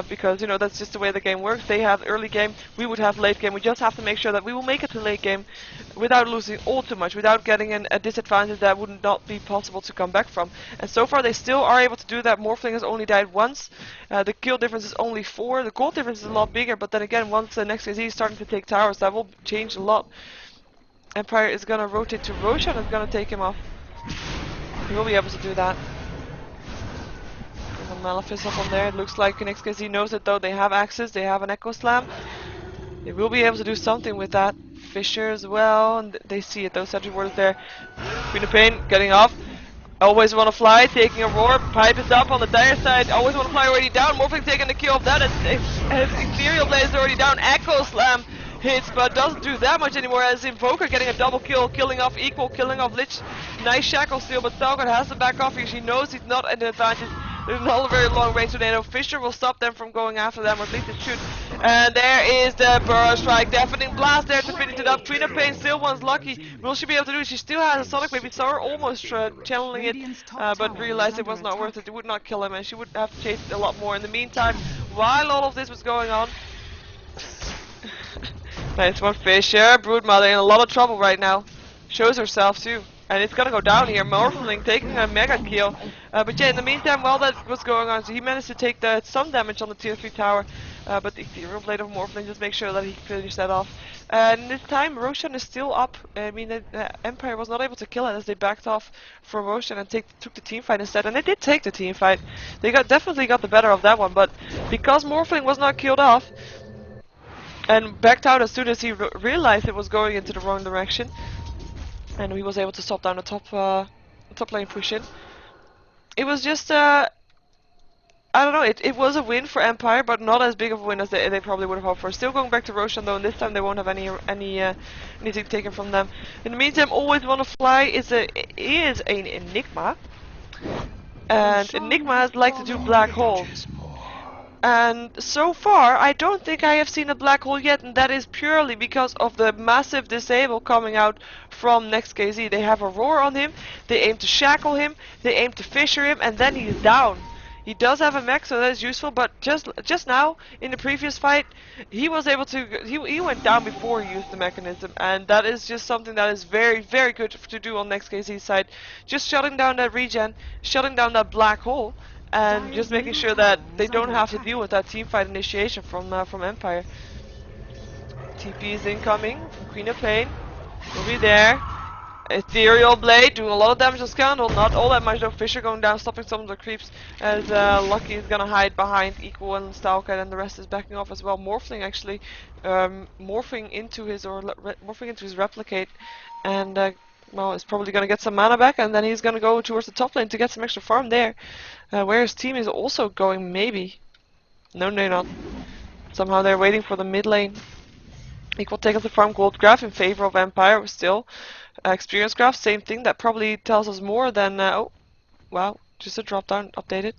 because you know that's just the way the game works. They have early game, we would have late game. We just have to make sure that we will make it to late game without losing all too much, without getting a disadvantage that would not be possible to come back from. And so far they still are able to do that. Morphling has only died once. The kill difference is only 4. The gold difference is a lot bigger, but then again, once the next KZ is starting to take towers, that will change a lot. Empire is gonna rotate to Roshan and is gonna take him off. He will be able to do that. There's a Malefice up on there. It looks like NEXT.kz knows it though. They have access, they have an Echo Slam. They will be able to do something with that. Fisher as well, and they see it. Those sentry warders there. Queen of Pain getting off. Always want to fly, taking a roar. Pipe is up on the dire side. Always want to fly already down. Morphling taking the kill of that. Ethereal Blade is already down. Echo Slam hits, but doesn't do that much anymore as Invoker getting a double kill, killing off Equal, killing off Lich. Nice shackle steal, but Stalker has to back off because he knows he's not at an advantage. There's not a very long range tornado. Fisher will stop them from going after them, or at least it should. And there is the Burrow Strike. Deafening Blast there to finish it up. Queen of Pain still one's lucky. Will she be able to do it? She still has a Sonic Wave. We saw her almost channeling it, but realized it was not worth it. It would not kill him, and she would have to chase it a lot more. In the meantime, while all of this was going on, nice one, Fisher. Broodmother in a lot of trouble right now. Shows herself too. And it's gonna go down here. Morphling taking a mega kill. But yeah, in the meantime, while that was going on, so he managed to take some damage on the tier 3 tower. But the Ethereal Blade of Morphling just make sure that he finished that off. And this time, Roshan is still up. I mean, Empire was not able to kill it as they backed off from Roshan and took the team fight instead. And they did take the team fight. They definitely got the better of that one. But because Morphling was not killed off, and backed out as soon as he realized it was going into the wrong direction, and he was able to stop down the top lane push in. It was just I don't know. It was a win for Empire, but not as big of a win as they probably would have hoped for. Still going back to Roshan though, and this time they won't have anything taken from them. In the meantime, always want to fly is an Enigma, and Enigmas like to do black hole. And so far, I don't think I have seen a black hole yet, and that is purely because of the massive disable coming out from NEXT.kz. They have a roar on him, they aim to shackle him, they aim to fisher him, and then he's down. He does have a mech, so that is useful, but just now, in the previous fight, he was able to, he went down before he used the mechanism, and that is just something that is very, very good to do on NEXT.kz's side. Just shutting down that regen, shutting down that black hole, and just making sure that they don't have to deal with that teamfight initiation from Empire. TP is incoming from Queen of Pain. Will be there. Ethereal Blade doing a lot of damage on Scandal. Not all that much though. Fisher going down, stopping some of the creeps as Lucky is gonna hide behind Equal and Stalker, and the rest is backing off as well. Morphling actually morphing into his replicate, and well, he's probably going to get some mana back, and then he's going to go towards the top lane to get some extra farm there. Where his team is also going, maybe. No, they're not. Somehow they're waiting for the mid lane. Equal take up the farm gold graph in favor of Empire still. Experience graph, same thing. That probably tells us more than... oh, wow, just a drop down, updated.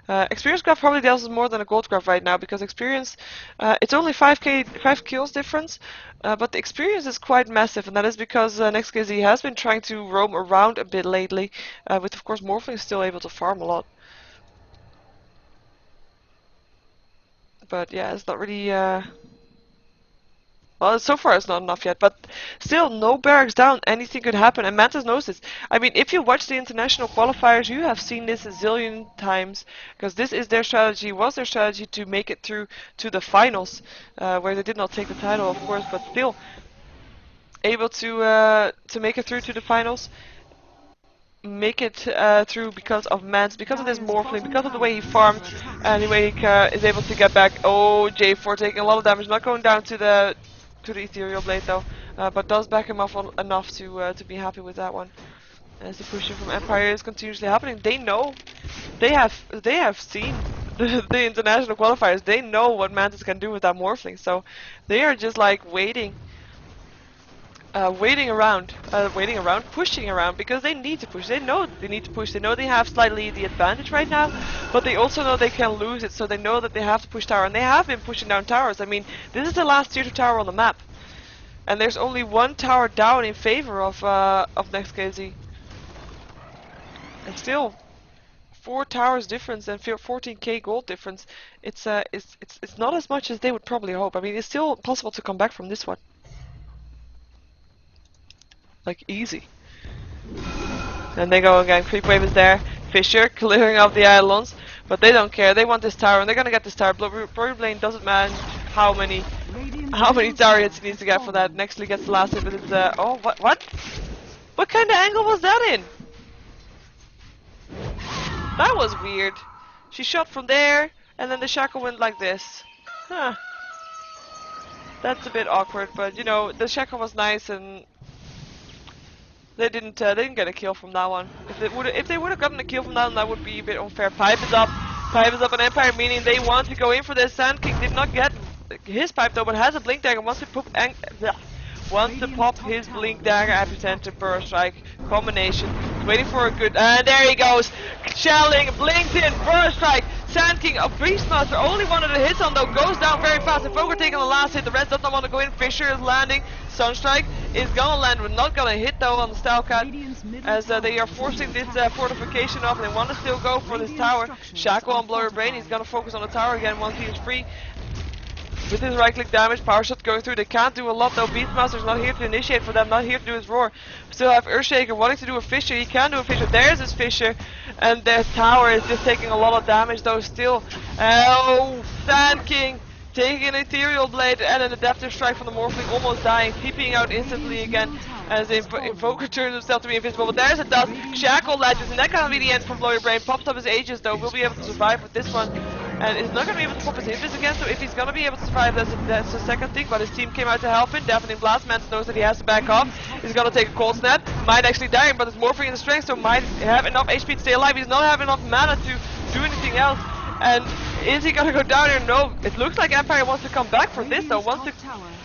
Experience graph probably tells us more than a gold graph right now, because experience, it's only 5 kills difference, but the experience is quite massive, and that is because NEXT.kz has been trying to roam around a bit lately, with of course Morphling still able to farm a lot. But yeah, it's not really... well, so far it's not enough yet, but still, no barracks down, anything could happen, and Mantis knows this. I mean, if you watch the international qualifiers, you have seen this a zillion times, because this is their strategy, was their strategy to make it through to the finals, where they did not take the title, of course, but still able to make it through to the finals. Make it through because of Mans, because of this Morphling, because of the way he farmed, and the way he is able to get back. Oh, J4 taking a lot of damage, not going down to the Ethereal Blade though, but does back him up enough to be happy with that one. As the pushing from Empire is continuously happening, they know, they have seen the international qualifiers. They know what Mantis can do with that Morphling, so they are just like waiting around, pushing around, because they need to push. They know they need to push. They know they have slightly the advantage right now, but they also know they can lose it, so they know that they have to push tower, and they have been pushing down towers. I mean, this is the last tier 2 tower on the map, and there's only one tower down in favor of NEXT.kz, and still 4 towers difference and 14k gold difference. It's not as much as they would probably hope. I mean, it's still possible to come back from this one, like easy. And they go again. Creep wave is there. Fisher clearing up the islands, but they don't care. They want this tower, and they're gonna get this tower. Blurry doesn't matter how many tower hits he needs to get for that. Nextly gets the last hit, but it's oh, what kind of angle was that in? That was weird. She shot from there, and then the shackle went like this. Huh. That's a bit awkward, but you know, the shackle was nice, and they didn't get a kill from that one. If they would have gotten a kill from that one, that would be a bit unfair. Pipe is up on Empire, meaning they want to go in for this. Sand King did not get his pipe though, but has a blink dagger. Wants to pop his blink dagger epicenter burst strike combination. Waiting for a good, and there he goes, shelling, blinked in, burst strike. Sand King, a Beastmaster, only one of the hits on though, goes down very fast. And Fokker taking the last hit, the rest does not want to go in. Fisher is landing, Sunstrike is gonna land, but not gonna hit though on the Stalcat, as they are forcing this fortification off, and they want to still go for this tower. Shackle on Blurry Brain, he's gonna focus on the tower again once he is free. With his right click damage, power shot going through, they can't do a lot though. Beastmaster's not here to initiate for them, not here to do his roar. Still have Earthshaker wanting to do a Fisher, he can do a Fisher, there's his Fisher, and their tower is just taking a lot of damage though still. Oh, Sand King taking an Ethereal Blade and an Adaptive Strike from the Morphling, almost dying, TPing out instantly again as the Invoker turns himself to be invisible, but there's a dust, Shackle Legends, and that can't be the end from Blurry Brain. Pops up his Aegis though, will be able to survive with this one. And he's not going to be able to pop his invis again, so if he's going to be able to survive, that's the second thing, but his team came out to help him. Deafening Blast, Mance knows that he has to back off. He's going to take a cold snap, might actually die, but it's morphing in the strength, so might have enough HP to stay alive. He's not having enough mana to do anything else. And is he going to go down here? No, it looks like Empire wants to come back for this, though, wants to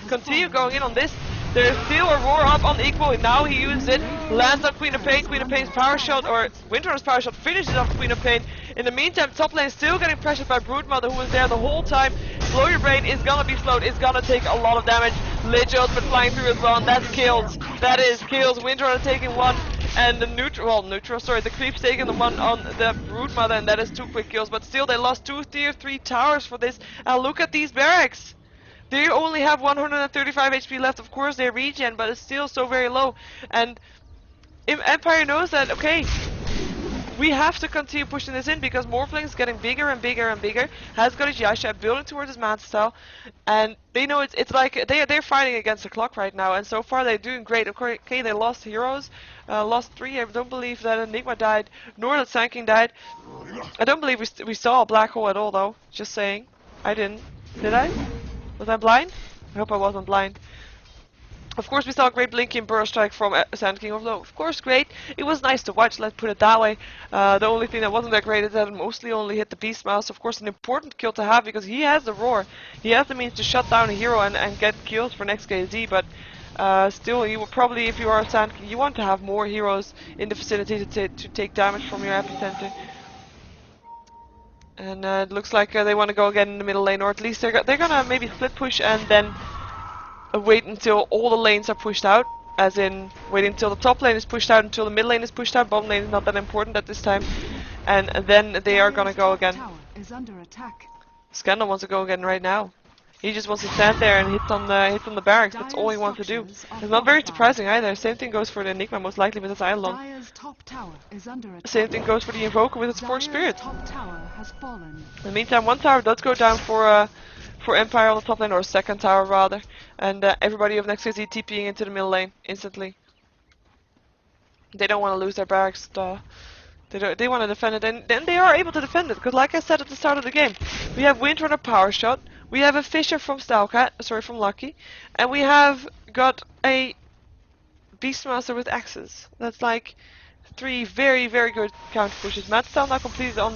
continue going in on this. There's still a roar up on equal, now he uses it, lands on Queen of Pain, Queen of Pain's power shot, or Windrunner's power shot finishes off Queen of Pain. In the meantime, top lane is still getting pressured by Broodmother, who was there the whole time. Blow Your Brain is gonna be slowed, it's gonna take a lot of damage. Lich Ultimate flying through as well, and that's kills. That is kills, Windrunner taking one, and the the Creep's taking the one on the Broodmother, and that is 2 quick kills. But still, they lost 2 tier 3 towers for this, and look at these barracks! They only have 135 HP left, of course they regen, but it's still so very low. And if Empire knows that, okay, we have to continue pushing this in because Morphling is getting bigger and bigger and bigger. Has got his Yasha, building towards his Manta style, and they know it's like they're fighting against the clock right now. And so far they're doing great. Of course, okay, they lost heroes, lost 3. I don't believe that Enigma died, nor that Sand King died. I don't believe we saw a black hole at all, though. Just saying, I didn't. Did I? Was I blind? I hope I wasn't blind. Of course we saw a great blinking burst strike from Sand King, although of course great. It was nice to watch, let's put it that way. The only thing that wasn't that great is that it mostly only hit the Beastmaster. Of course an important kill to have because he has the roar. He has the means to shut down a hero and get kills for NEXT.kz, but still you will probably, if you are Sand King, you want to have more heroes in the vicinity to take damage from your epicenter. And it looks like they want to go again in the middle lane, or at least they're gonna maybe split push and then wait until all the lanes are pushed out. As in, wait until the top lane is pushed out, until the mid lane is pushed out. Bottom lane is not that important at this time. And then they are gonna go again. Scandal wants to go again right now. He just wants to stand there and hit on the barracks. That's all he wants to do. It's not very surprising either. Same thing goes for the Enigma, most likely with its Eidolon. Same thing goes for the Invoker with its Force Spirit. In the meantime, one tower does go down for Empire on the top lane, or a second tower rather, and everybody of NEXT.kz TPing into the middle lane instantly. They don't want to lose their barracks. They want to defend it, and then they are able to defend it. Because, like I said at the start of the game, we have Windrunner power shot, we have a Fisher from from Lucky, and we have got a Beastmaster with axes. That's like 3 very, very good counter pushes. Matt's still not completed on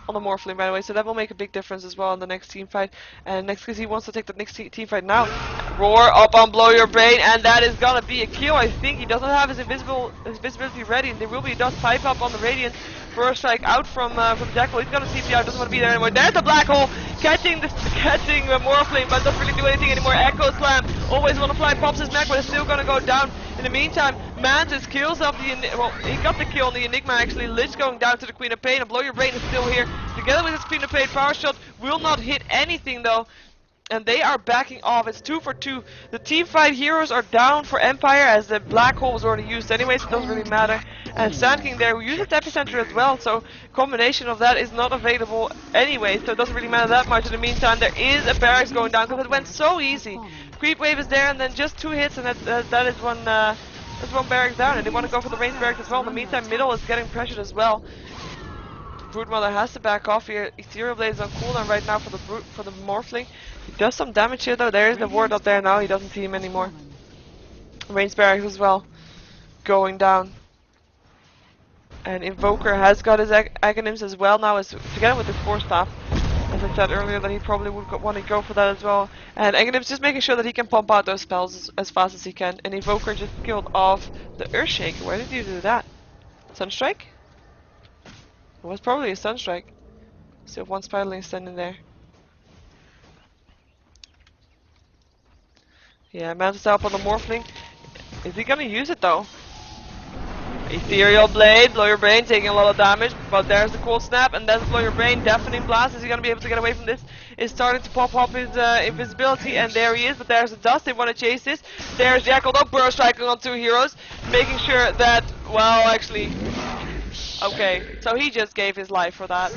on the Morphling, by the way, so that will make a big difference as well in the next team fight. And NEXT.kz wants to take the next team fight now. Roar up on Blow Your Brain, and that is gonna be a kill. I think he doesn't have his invisibility ready, and there will be a dust pipe up on the Radiant. Burst Strike out from Jackal. He's gonna TP out, doesn't want to be there anymore. There's the Black Hole, catching Morphling, but doesn't really do anything anymore. Echo Slam, always want to fly, pops his mech, but it's still gonna go down. In the meantime, Mantis kills off the well, he got the kill on the Enigma actually. Lich going down to the Queen of Pain, and Blow Your Brain is still here. Together with his Queen of Pain, Power Shot will not hit anything though. And they are backing off. It's 2 for 2. The team fight heroes are down for Empire as the Black Hole was already used anyway, so it doesn't really matter. And Sand King there, who uses Epicenter as well, so combination of that is not available anyway, so it doesn't really matter that much. In the meantime, there is a barracks going down because it went so easy. Creep Wave is there, and then just 2 hits, and that is one barracks down. And they want to go for the range barracks as well. In the meantime, middle is getting pressured as well. Broodmother has to back off here. Ethereal Blade is on cooldown right now for the Morphling. He does some damage here though. There is the ward up there now. He doesn't see him anymore. Range barracks as well, going down. And Invoker has got his Aghanims as well now, together with his Force Staff. As I said earlier, that he probably would want to go for that as well. And Aghanims just making sure that he can pump out those spells as fast as he can. And Invoker just killed off the Earthshaker. Where did you do that? Sunstrike? It was probably a Sunstrike. Still one Spiderling standing there. Yeah, Mantis up on the Morphling. Is he gonna use it though? Ethereal Blade, Blow Your Brain taking a lot of damage, but there's the Cold Snap, and that's Blow Your Brain. Deafening Blast, is he gonna be able to get away from this? Is starting to pop up his invisibility, and there he is, but there's the dust. They want to chase this. There's Jackal, though, Burst Striking on 2 heroes, making sure that, well, actually, okay, so he just gave his life for that.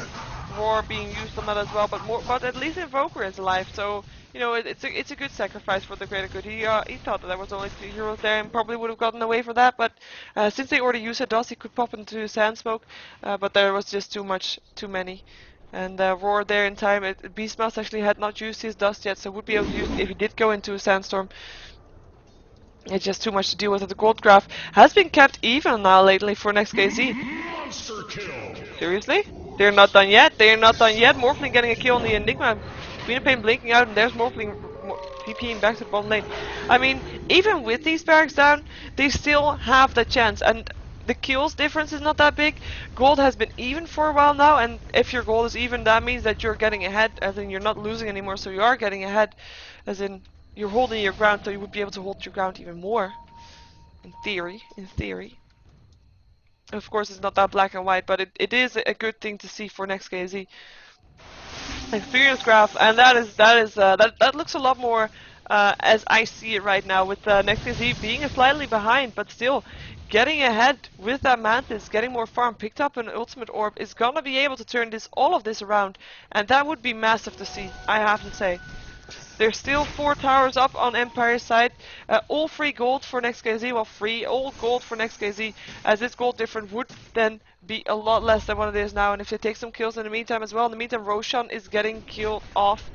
Roar being used on that as well, but at least Invoker is alive, so you know it's a good sacrifice for the greater good. He thought that there was only 2 heroes there and probably would have gotten away for that, but since they already used a dust, he could pop into Sand Smoke, but there was just too many. And Roar there in time. Beastmaster actually had not used his dust yet, so would be able to use it if he did go into a Sandstorm. It's just too much to deal with. The gold graph has been kept even now lately for NEXT.kz. Monster kill. Seriously? They're not done yet. They're not done yet. Morphling getting a kill on the Enigma. Queen of Pain blinking out, and there's Morphling TPing back to the bottom lane. I mean, even with these barracks down, they still have the chance. And the kills difference is not that big. Gold has been even for a while now, and if your gold is even, that means that you're getting ahead, as in you're not losing anymore, so you are getting ahead, as in you're holding your ground, so you would be able to hold your ground even more. In theory. Of course, it's not that black and white, but it is a good thing to see for NEXT.kz. Experience graph, and that looks a lot more as I see it right now, with NEXT.kz being slightly behind, but still getting ahead with that Mantis, getting more farm, picked up an ultimate orb, is gonna be able to turn all of this around, and that would be massive to see, I have to say. There's still 4 towers up on Empire's side. All free gold for NEXT.kz. Well, all gold for NEXT.kz, as this gold difference would then be a lot less than what it is now. And if they take some kills in the meantime as well, in the meantime, Roshan is getting killed off.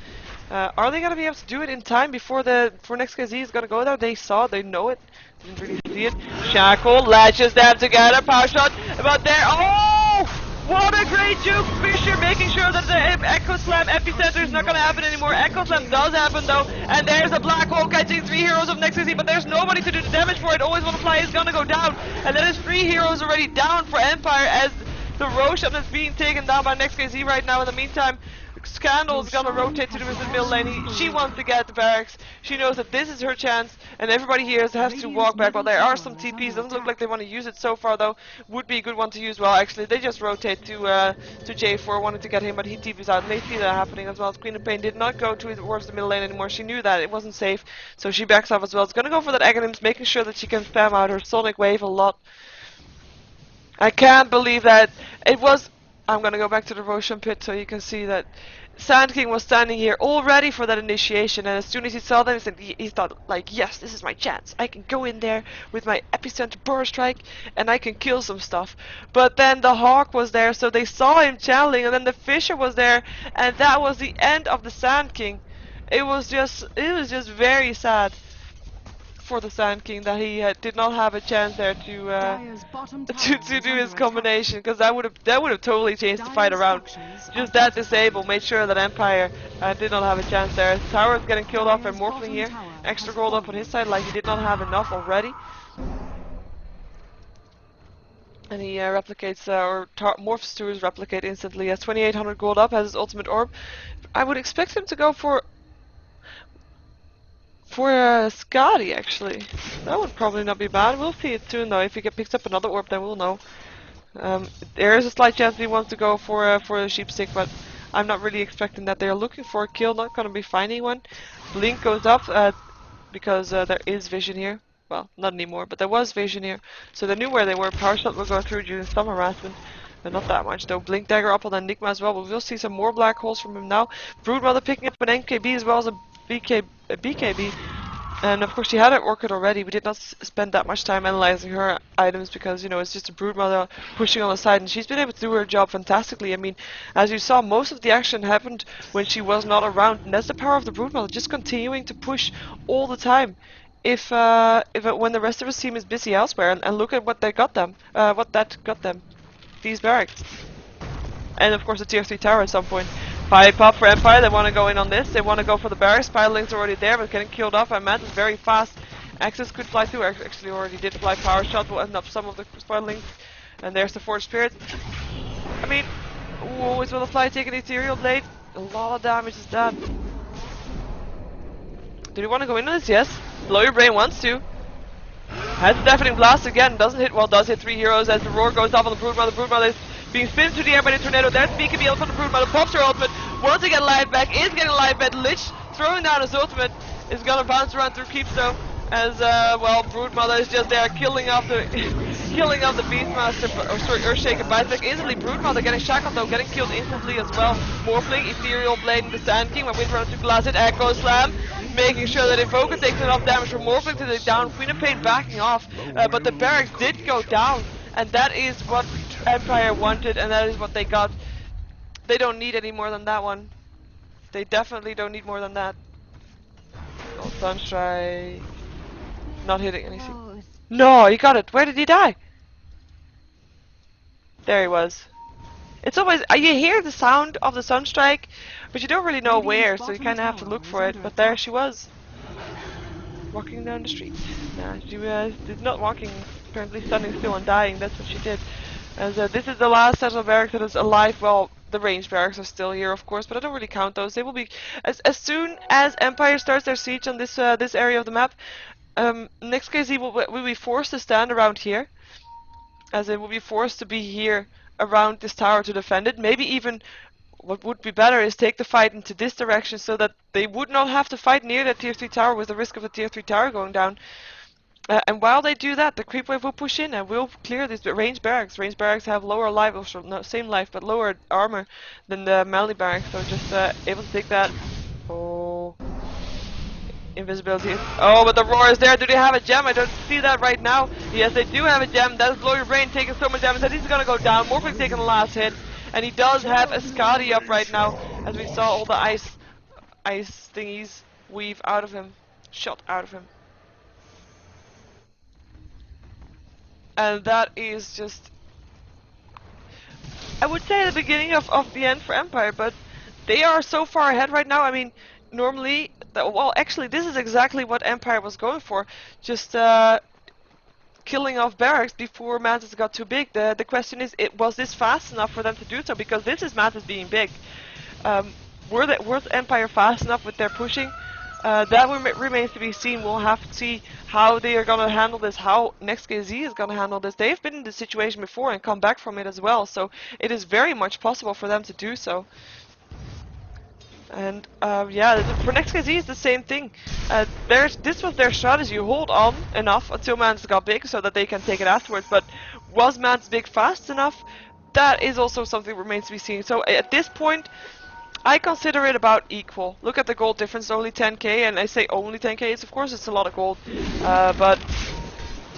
Are they going to be able to do it in time before NEXT.kz is going to go there? They know it. Didn't really see it. Shackle latches them together. Power shot. But there. Oh! What a great juke! Fisher making sure that the Echo Slam epicenter is not going to happen anymore. Echo Slam does happen though, and there's a Black Hole catching 3 heroes of NEXT.kz, but there's nobody to do the damage for it. Always Want to Fly is going to go down, and that is 3 heroes already down for Empire, as the Roshan is being taken down by NEXT.kz right now. In the meantime, Scandal is gonna rotate to the middle lane. She wants to get the barracks. She knows that this is her chance, and everybody here has to walk back. Well, there are some TPs. Doesn't look like they want to use it so far, though. Would be a good one to use. Well, actually, they just rotate to J4, wanted to get him, but he TPs out. And they see that happening as well. Queen of Pain did not go towards the middle lane anymore. She knew that it wasn't safe, so she backs off as well. It's gonna go for that Aghanims, making sure that she can spam out her Sonic Wave a lot. I can't believe that it was. I'm gonna go back to the Roshan pit so you can see that Sand King was standing here all ready for that initiation, and as soon as he saw them, he thought, like, yes, this is my chance. I can go in there with my epicenter burst strike, and I can kill some stuff. But then the Hawk was there, so they saw him channeling, and then the Fisher was there, and that was the end of the Sand King. It was just very sad. for the Sand King that he did not have a chance there to Dire's bottom to, tower to is do his under attack. combination, because that would have totally changed the fight Dire's around. structures are Just that fortified. disable made sure that Empire did not have a chance there. Tower's getting killed off by Dire's Morphling bottom here. tower Extra has gold up on his fallen. side, like he did not have enough already. And he replicates, or morphs to his replicate instantly. Has 2800 gold up, has his ultimate orb. I would expect him to go for Scotty, actually. That would probably not be bad. We'll see it soon, though. If he picks up another orb, then we'll know. There is a slight chance he wants to go for a sheep stick, but I'm not really expecting that. They're looking for a kill, not going to be finding one. Blink goes up because there is vision here. Well, not anymore, but there was vision here. So they knew where they were. Power shot will go through during some harassment. But not that much, though. Blink dagger up on Enigma as well. But we'll see some more black holes from him now. Broodmother picking up an NKB as well as a BKB. And of course she had an Orchid already. We did not spend that much time analyzing her items because, you know, it's just a Broodmother pushing on the side, and she's been able to do her job fantastically. I mean, as you saw, most of the action happened when she was not around, and that's the power of the Broodmother, just continuing to push all the time. When the rest of his team is busy elsewhere, and look at what they got them, what that got them, these barracks. And of course the tier 3 tower at some point. Pipe up for Empire, they want to go in on this, they want to go for the barracks. Piling's already there, but getting killed off by Mantis very fast. Axis could fly through, actually already did fly. Power shot will end up some of the Spiralings. And there's the Forged Spirit. I mean, ooh, is Willerfly taking the Ethereal Blade? A lot of damage is done. Do you want to go into this? Yes. Blow Your Brain wants to. Has the Deafening Blast again, doesn't hit well, does hit 3 heroes as the roar goes off on the Broodmother. The Broodmother is being spun through the air by the tornado. There's BKB from the Broodmother, pops her ultimate, wants to get live back, is getting live back. Lich throwing down his ultimate, is gonna bounce around through keeps though, as well, Broodmother is just there killing off the killing off the Beastmaster, or sorry, Earthshaker bites back instantly. Broodmother getting shackled though, getting killed instantly as well. Morphling, Ethereal Blade into Sand King, when Wind runs to glass it, Echo Slam, making sure that Invoker takes enough damage from Morphling to the down. Queen of Pain backing off, but the barracks did go down, and that is what Empire wanted, and that is what they got. They don't need any more than that one. They definitely don't need more than that. Oh, Sunstrike. Not hitting anything. No, he got it. Where did he die? There he was. It's always, you hear the sound of the Sunstrike, but you don't really know where, so you kind of have to look for it. But there she was, walking down the street. Nah, she did not walking, apparently standing still and dying. That's what she did. As this is the last set of barracks that is alive. Well, the ranged barracks are still here, of course, but I don't really count those. They will be as soon as Empire starts their siege on this this area of the map. NEXT.kz will be forced to stand around here, as it will be forced to be here around this tower to defend it. Maybe even what would be better is take the fight into this direction so that they would not have to fight near that tier 3 tower with the risk of a tier 3 tower going down. And while they do that, the creep wave will push in and will clear these ranged barracks. Ranged barracks have lower life, or no, same life, but lower armor than the melee barracks, so just able to take that. Oh. Invisibility. Oh, but the roar is there. Do they have a gem? I don't see that right now. Yes, they do have a gem. That's Blow Your Brain taking so much damage that he's gonna go down. Morphling taking the last hit, and he does have a Scotty up right now, as we saw all the ice thingies weave out of him, shot out of him, and that is just, I would say, the beginning of the end for Empire. But they are so far ahead right now. I mean, normally, well, actually, this is exactly what Empire was going for. Just killing off barracks before Mantis got too big. The question is, was this fast enough for them to do so? Because this is Mantis being big. Was Empire fast enough with their pushing? That remains to be seen. We'll have to see how they are going to handle this, how NEXT.kz is going to handle this. They've been in this situation before and come back from it as well, so it is very much possible for them to do so. And yeah, for NEXT.kz it's the same thing. This was their strategy: hold on enough until Mantis got big so that they can take it afterwards. But was Mantis big fast enough? That is also something that remains to be seen. So at this point, I consider it about equal. Look at the gold difference, only 10k, and I say only 10k. It's, of course, it's a lot of gold, but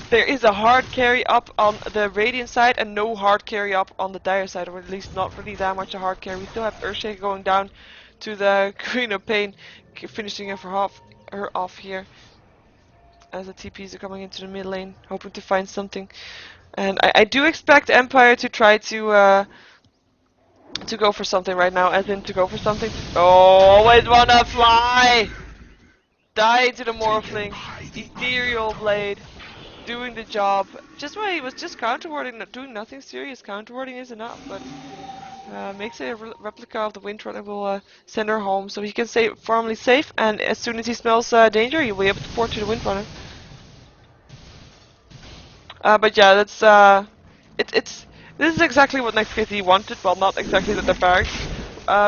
there is a hard carry up on the Radiant side and no hard carry up on the Dire side, or at least not really that much a hard carry. We still have Earthshaker going down to the Queen of Pain, finishing her off here. as the TPs are coming into the mid lane, hoping to find something. And I do expect Empire to try to go for something right now, as in to go for something. Always wanna fly! Die to the Morphling. Ethereal Blade. Doing the job. Just why he was just counterwarding, doing nothing serious. Counterwarding is enough, but makes a replica of the Windrunner. Will send her home so he can stay firmly safe, and as soon as he smells danger, he will be able to port to the Windrunner. But yeah, that's it's this is exactly what NEXT.kz wanted. Well, not exactly that the barracks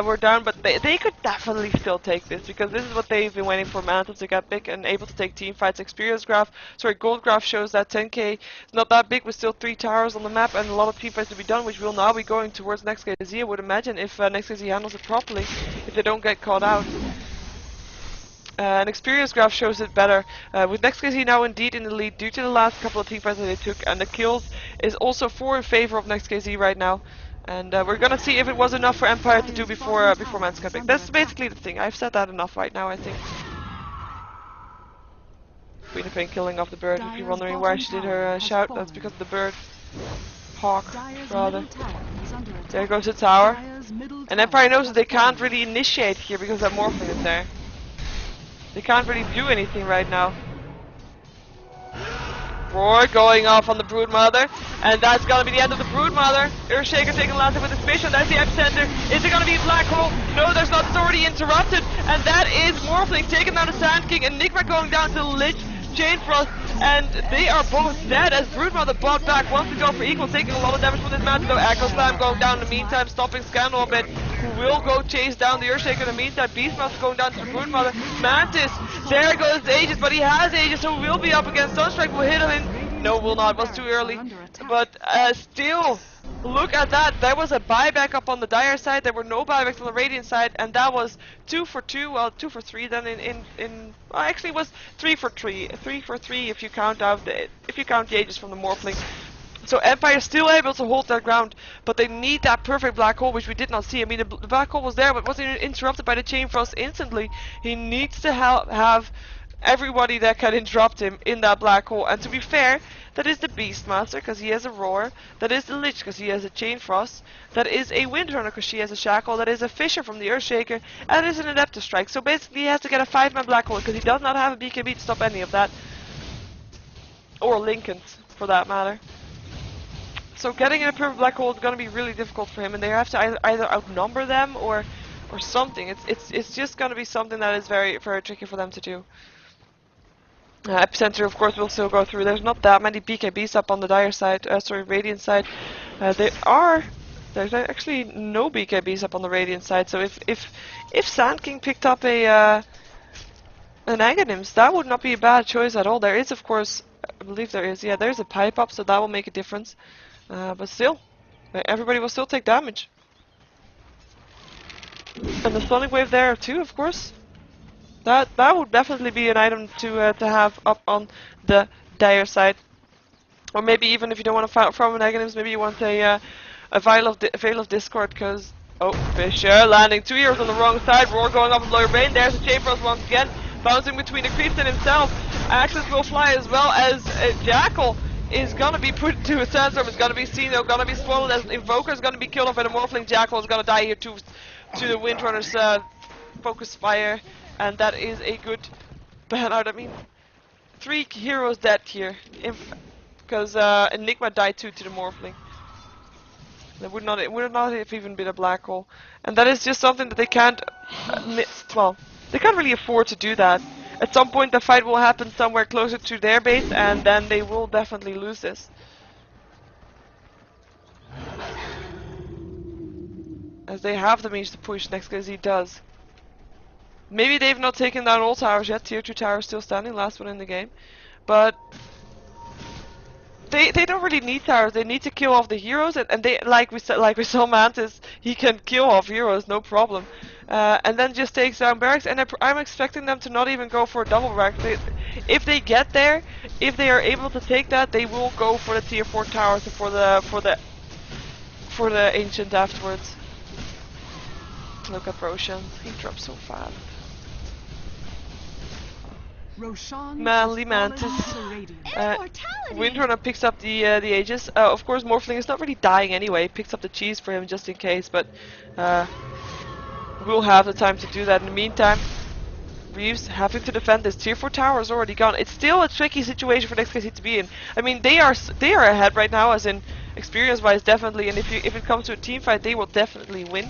were down, but they could definitely still take this, because this is what they've been waiting for, Mantle to get big and able to take team fights. Experience graph, sorry, gold graph shows that 10k is not that big, with still 3 towers on the map and a lot of team fights to be done, which will now be going towards NEXT.kz, I would imagine, if NEXT.kz handles it properly, if they don't get caught out. An experience graph shows it better, with NEXT.kz now indeed in the lead due to the last couple of teamfights that they took, and the kills is also 4 in favor of NEXT.kz right now. And we're gonna see if it was enough for Empire to do before man's got picked. That's basically the thing. I've said that enough right now, I think. Queen of Pain killing off the bird. If you're wondering why she did her shout, that's because of the bird. Hawk, rather. There goes the tower. And Empire knows that they can't really initiate here because that Morphling is there. They can't really do anything right now. Roar going off on the Broodmother, and that's gonna be the end of the Broodmother. Earthshaker taking last hit with the Fish, and that's the epicenter. Is it gonna be a black hole? No, there's not. It's already interrupted, and that is Morphling taking down the Sand King, Enigma going down to Lich, Chainfrost, and they are both dead as Broodmother bought back. Wants to go for equal, taking a lot of damage from this match, though. Echo Slam going down in the meantime, stopping Scandal a bit, who will go chase down the Earthshaker in the meantime. Beastmaster going down to the Broodmother. Mantis, there goes Aegis, but he has Aegis, so will be up against Sunstrike, will hit him. No, will not, it was too early. But still, look at that. There was a buyback up on the Dire side, there were no buybacks on the Radiant side, and that was 2 for 2, well, 2 for 3 then well, actually it was 3 for 3. 3 for 3 if you count the Aegis from the Morphling. So Empire is still able to hold their ground, but they need that perfect black hole, which we did not see. I mean, the black hole was there, but wasn't interrupted by the Chainfrost instantly. He needs to have everybody that can interrupt him in that black hole. And to be fair, that is the Beastmaster, because he has a Roar. That is the Lich, because he has a Chainfrost. That is a Windrunner, because she has a Shackle. That is a Fisher from the Earthshaker. And it is an Adeptus Strike. So basically he has to get a 5-man black hole, because he does not have a BKB to stop any of that. Or Lincoln's, for that matter. So getting in a perfect black hole is going to be really difficult for him, and they have to either outnumber them or something. It's just going to be something that is very tricky for them to do. Epicenter, of course, will still go through. There's not that many BKBs up on the Dire side, sorry, Radiant side. There's actually no BKBs up on the Radiant side. So if Sand King picked up an Aghanims, that would not be a bad choice at all. There is, of course, I believe there is. Yeah, there's a pipe up, so that will make a difference. But still, everybody will still take damage. And the Sonic Wave there too, of course. That would definitely be an item to have up on the Dire side. Or maybe even if you don't want to farm an Aghanims, maybe you want a Veil of Discord, because Fisher landing 2 heroes on the wrong side. Roar going off with Lawyer Bane. There's the Chainfrost once again, bouncing between the creeps and himself. Access will fly, as well as Jackal is gonna be put to a sandstorm. It's gonna be seen, though, gonna be swallowed as Invoker is gonna be killed off by the Morphling. Jackal is gonna die here to the Windrunner's focus fire, and that is a good ban out. I mean, 3 heroes dead here, because Enigma died too to the Morphling. It would not have even been a black hole, and that is just something that they can't well, they can't really afford to do that. At some point the fight will happen somewhere closer to their base, and then they will definitely lose this. As they have the means to push, NEXT.kz does. Maybe they've not taken down all towers yet, tier 2 tower still standing, last one in the game. But they don't really need towers, they need to kill off the heroes, and they, like we saw Mantis, he can kill off heroes, no problem. And then just takes down barracks, and I'm expecting them to not even go for a double barracks. If they get there, if they are able to take that, they will go for the tier 4 towers and for the ancient afterwards. Look at Roshan, he drops so fast. Manly Mantis. Windrunner picks up the Aegis. Of course, Morphling is not really dying anyway. Picks up the cheese for him just in case, but we'll have the time to do that in the meantime. Reeves having to defend this tier 4 tower is already gone. It's still a tricky situation for NEXT.kz to be in. I mean, they are ahead right now, as in experience-wise, definitely. And if it comes to a team fight, they will definitely win,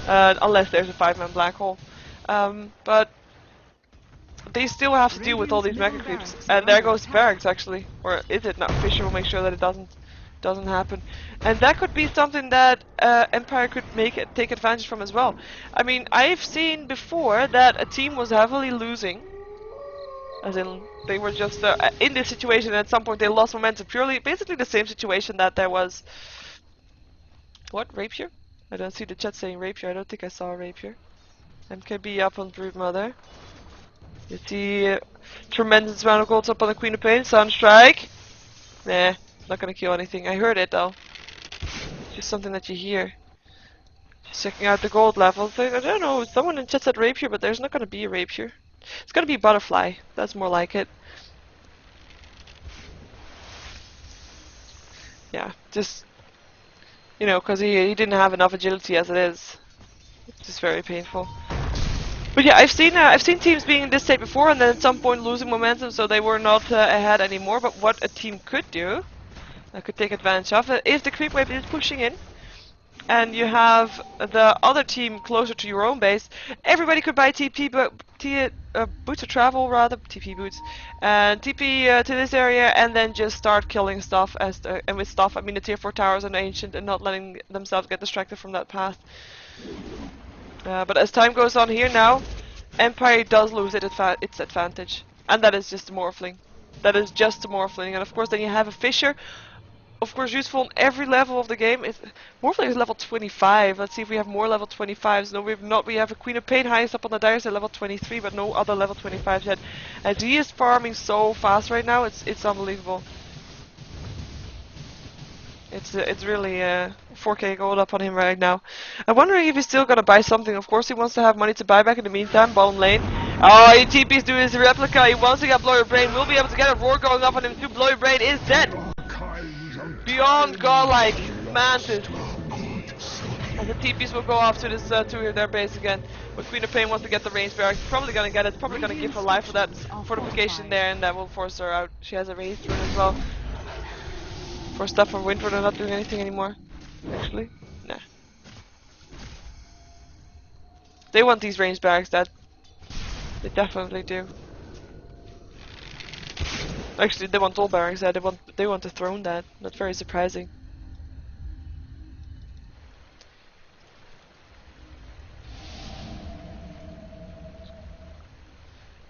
unless there's a 5-man black hole. But they still have to deal with all these mega creeps. And there goes barracks, actually, or is it not? Fisher will make sure that it doesn't happen. And that could be something that Empire could take advantage from as well. I mean, I've seen before that a team was heavily losing, as in they were just in this situation, and at some point they lost momentum. Basically the same situation that there was. What, Rapier? I don't see the chat saying Rapier. I don't think I saw a Rapier. MKB up on Broodmother. You see tremendous amount of golds up on the Queen of Pain. Sunstrike. Nah, not gonna kill anything. I heard it though. It's just something that you hear. Just checking out the gold levels. I don't know, someone in chat said Rapier, but there's not gonna be a Rapier. It's gonna be Butterfly. That's more like it. Yeah, just, you know, because he didn't have enough agility as it is. It's just very painful. But yeah, I've seen teams being in this state before, and then at some point losing momentum, so they were not ahead anymore. But what a team could do, I could take advantage of, if the creep wave is pushing in, and you have the other team closer to your own base, everybody could buy TP, boots of travel rather, TP boots, and TP to this area, and then just start killing stuff and with stuff I mean the tier 4 towers and ancient, and not letting themselves get distracted from that path. But as time goes on here now, Empire does lose its advantage, and that is just a Morphling. That is just a Morphling, and of course then you have a Fisher. Of course, useful on every level of the game. Morphling is level 25. Let's see if we have more level 25s. No, we've not. We have a Queen of Pain highest up on the dice at level 23, but no other level 25s yet. And he is farming so fast right now. It's unbelievable. It's really 4k gold up on him right now. I'm wondering if he's still gonna buy something. Of course, he wants to have money to buy back in the meantime. Bottom lane. Oh, he TP's doing his replica. He wants to get Blow Your Brain. We'll be able to get a roar going up on him too. Blow Your Brain is dead. Beyond godlike Mantis. And the TPs will go off to this to their base again. But Queen of Pain wants to get the range barracks. Probably gonna get it. Probably gonna give her life for that fortification there, and that will force her out. She has a raised rune as well. For stuff from Winter, they're not doing anything anymore. Actually, nah. They want these range barracks, that they definitely do. Actually, they want all barracks. That they want the throne. That not very surprising.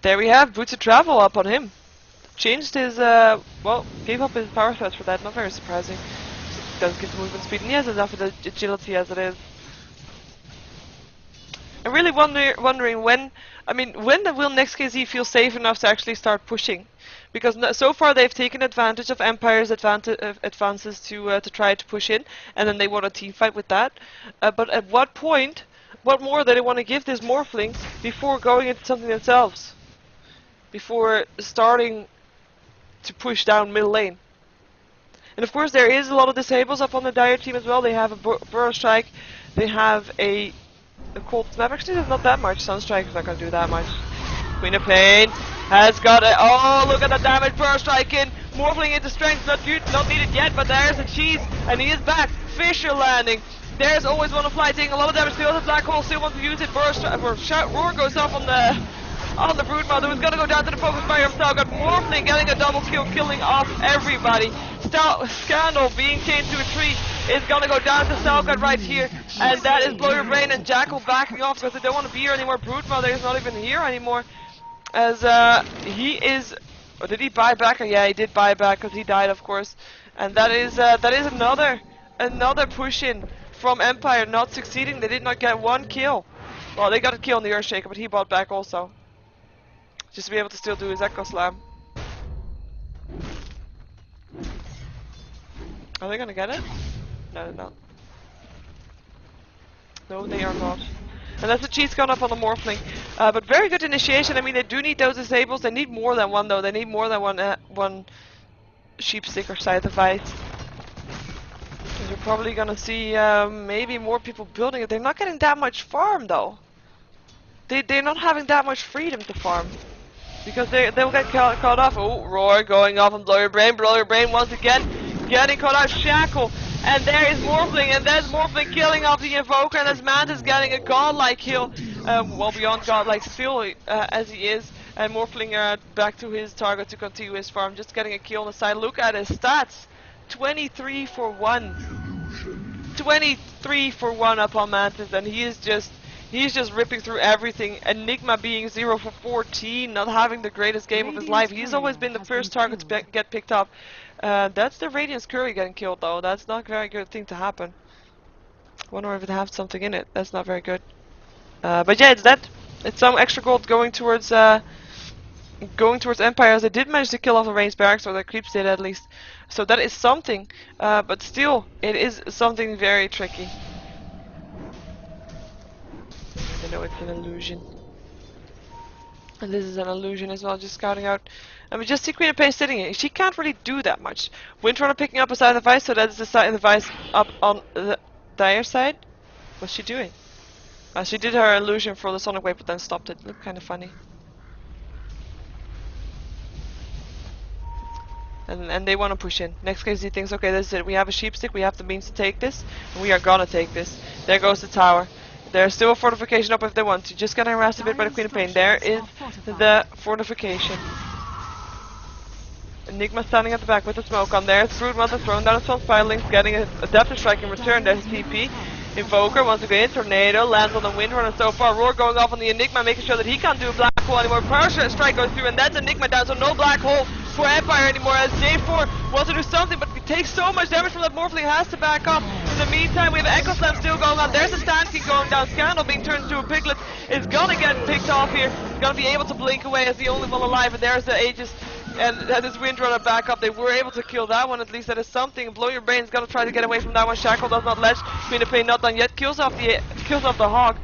There we have Boots of Travel up on him. Changed his, well, gave up his power threats for that, not very surprising. Doesn't get the movement speed, and he has enough of the agility as it is. I'm really wondering when will NEXT.kz feel safe enough to actually start pushing? Because so far they've taken advantage of Empire's advances to try to push in, and then they want a team fight with that. But at what point, what more do they want to give this Morphling before going into something themselves? Before starting to push down middle lane. And of course there is a lot of disables up on the Dire team as well. They have a Burrow Strike, they have a Cold Snap. Actually there's not that much. Sunstrike is not going to do that much. Queen of Pain has got a, oh look at the damage, Burrow Strike in, Morphling into strength, not needed yet, but there's a cheese, and he is back. Fisher landing. There's always one to fly, taking a lot of damage. The other Black Hole still wants to use it. Roar goes off on the Broodmother, who's gonna go down to the focus fire himself. Got Morphling getting a double kill, killing off everybody. Scandal being chained to a tree is gonna go down to Stalkat right here, and that is Blow Your Brain and Jackal backing off because they don't want to be here anymore. Broodmother is not even here anymore, as he is. Oh, did he buy back? Oh, yeah, he did buy back because he died, of course. And that is another push in from Empire, not succeeding. They did not get one kill. Well, they got a kill on the Earthshaker, but he bought back also. Just to be able to still do his Echo Slam. Are they gonna get it? No, they're not. No, they are not. And that's the cheese gone up on the Morphling. But very good initiation. I mean, they do need those disables. They need more than one, though. They need more than one sheep stick or scythe of ice. You're probably gonna see maybe more people building it. They're not getting that much farm, though. They're not having that much freedom to farm. Because they'll get caught off. Oh, Roar going off on Blow Your Brain. Blow Your Brain once again getting caught out. Shackle. And there is Morphling. And there's Morphling killing off the Invoker. And there's Mantis getting a godlike kill. Well, beyond godlike still as he is. And Morphling back to his target to continue his farm. Just getting a kill on the side. Look at his stats. 23 for 1. 23 for 1 up on Mantis. And he's just ripping through everything. Enigma being 0 for 14, not having the greatest game of his life. He's always been the first target to get picked up. That's the Radiance Curry getting killed, though. That's not a very good thing to happen. Wonder if it has something in it. That's not very good. But yeah, it's dead. It's some extra gold going towards Empire, as they did manage to kill off the ranged barracks, or the creeps did at least. So that is something. But still, it is something very tricky. I know it's an illusion. And this is an illusion as well, just scouting out. And we just see Queen of Pain sitting here. She can't really do that much. Windrunner picking up a side of the Vice, so that is the side of the Vice up on the dire side. What's she doing? She did her illusion for the Sonic Wave, but then stopped it. Looked kind of funny. And they want to push in. NEXT.kz thinks, okay, this is it. We have a sheep stick, we have the means to take this, and we are gonna take this. There goes the tower. There's still a fortification up if they want to. Just getting harassed a bit by the Queen of Pain. There is the fortification. Enigma standing at the back with the smoke on there. Broodmother throwing down a Sun Spirelings, getting a Depth Strike in return. There's TP. Invoker once again, Tornado, lands on the Windrunner so far. Roar going off on the Enigma, making sure that he can't do a black hole anymore. Power Strike goes through, and that's Enigma down, so no black hole for Empire anymore, as J4 wants to do something, but it takes so much damage from that Morphling, has to back up. In the meantime, we have Echo Slam still going on. There's a Stand King going down. Scandal being turned into a Piglet is gonna get picked off here. He's gonna be able to blink away as the only one alive, and there's the Aegis. And that is Windrunner back up. They were able to kill that one, at least that is something. Blow Your Brain's gonna try to get away from that one. Shackle does not ledge. Queen of Pain not done yet. Kills off the Hog.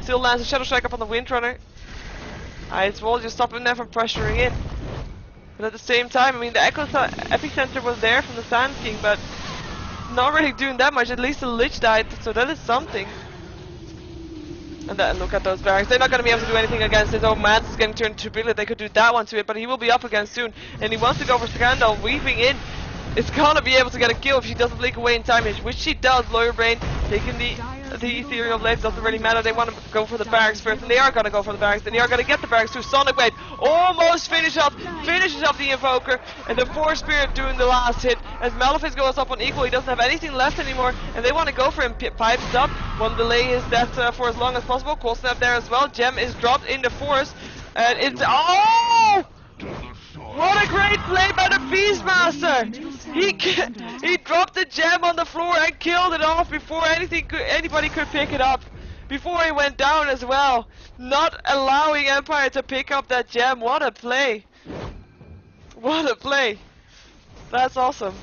Still lands a Shadow Strike up on the Windrunner. It's well just stopping them from pressuring in. But at the same time, I mean, the epicenter was there from the Sand King, but not really doing that much. At least the Lich died, so that is something. And then look at those barracks. They're not going to be able to do anything against his own Mance is getting turned to Billet. They could do that one to it, but he will be up again soon. And he wants to go for Scandal, weaving in. It's going to be able to get a kill if she doesn't blink away in time, which she does. Blow Your Brain taking the Ethereal Blade, doesn't really matter. They want to go for the barracks first, and they are going to go for the barracks. And they are going to get the barracks through Sonic Wave. Almost finishes off the Invoker, and the Force Spirit doing the last hit. As Malefice goes up on equal, he doesn't have anything left anymore, and they want to go for him. Pipes up, want to delay his death for as long as possible. Cold Snap there as well. Gem is dropped in the forest, and it's what a great play by the Beastmaster! He dropped the gem on the floor and killed it off before anybody could pick it up. Before he went down as well. Not allowing Empire to pick up that gem. What a play! What a play! That's awesome.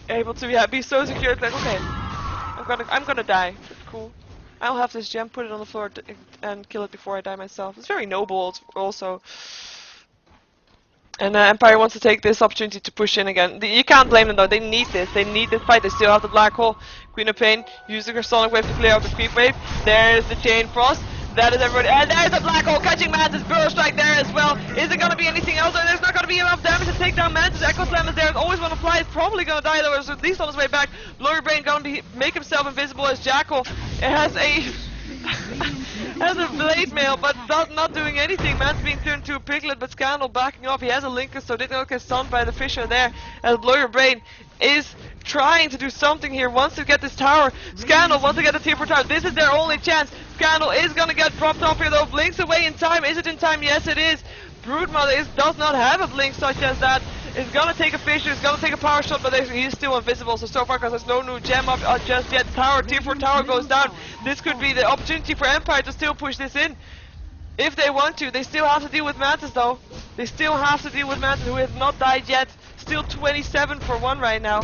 Able to be so secure. It's like, okay, I'm gonna die. It's cool. I'll have this gem, put it on the floor and kill it before I die myself. It's very noble also. And Empire wants to take this opportunity to push in again. You can't blame them though, they need this. They need this fight, they still have the Black Hole. Queen of Pain using her Sonic Wave to clear out the Creep Wave. There's the Chain Frost. That is everybody. And there's the Black Hole catching Mantis. Burrow Strike there as well. Is it going to be anything else? There's not going to be enough damage to take down Mantis. Echo Slam is there. Always want to fly. It's probably going to die though. It's at least on his way back. Blow Your Brain going to make himself invisible as Jackal. It has a... has a blade mail, but not doing anything. Man's being turned to a Piglet, but Scandal backing off. He has a Linker, so did not get stunned by the Fisher there. As Blow Your Brain is trying to do something here, wants to get this tower. Scandal wants to get the tier 4 tower. This is their only chance. Scandal is going to get dropped off here though. Blinks away in time. Is it in time? Yes, it is. Broodmother does not have a blink such as that. Is gonna take a Fisher, is gonna take a power shot, but he's still invisible. So far, because there's no new gem up just yet. Tier 4 tower goes down. This could be the opportunity for Empire to still push this in. If they want to. They still have to deal with Mantis though. They still have to deal with Mantis, who has not died yet. Still 27 for 1 right now.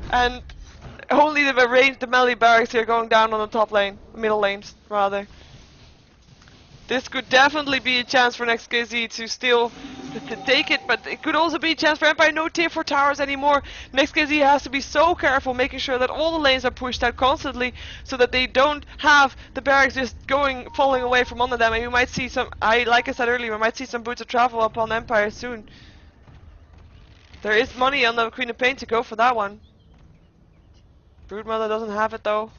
And only the melee barracks here going down on the top lane, middle lanes rather. This could definitely be a chance for NEXT.kz to still to take it, but it could also be a chance for Empire. No tier 4 towers anymore. NEXT.kz has to be so careful, making sure that all the lanes are pushed out constantly, so that they don't have the barracks just falling away from under them. And you might see some, like I said earlier, we might see some boots of travel upon Empire soon. There is money on the Queen of Pain to go for that one. Broodmother doesn't have it though.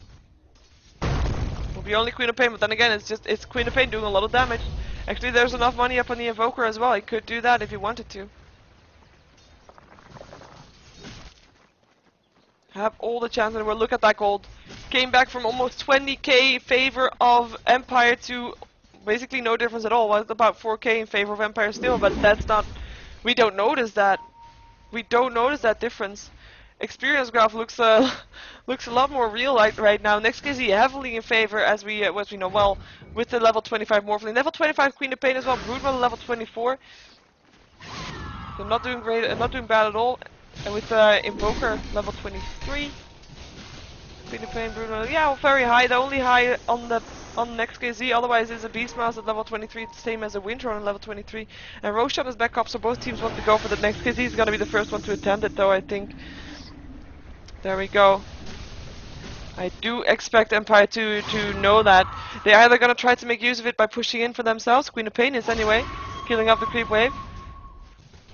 Will be only Queen of Pain, but then again, it's Queen of Pain doing a lot of damage. Actually, there's enough money up on the Invoker as well. He could do that if he wanted to. Have all the chance in the world. Look at that gold. Came back from almost 20k favor of Empire to basically no difference at all. Well, it's about 4k in favor of Empire still, but that's not. We don't notice that. We don't notice that difference. Experience graph looks looks a lot more real right now. NEXT.kz heavily in favor as we know well with the level 25 Morphling. Level 25 Queen of Pain as well. Broodmother level 24. They're not doing great, not doing bad at all. And with Invoker level 23. Queen of Pain, Broodmother, yeah, well, very high. The only high on NEXT.kz. Otherwise, is a Beastmaster at level 23, the same as a Windrunner level 23. And Roshan is back up, so both teams want to go for the NEXT.kz. Is going to be the first one to attempt it, though, I think. There we go. I do expect Empire to know that. They're either going to try to make use of it by pushing in for themselves. Queen of Pain is anyway, killing off the creep wave.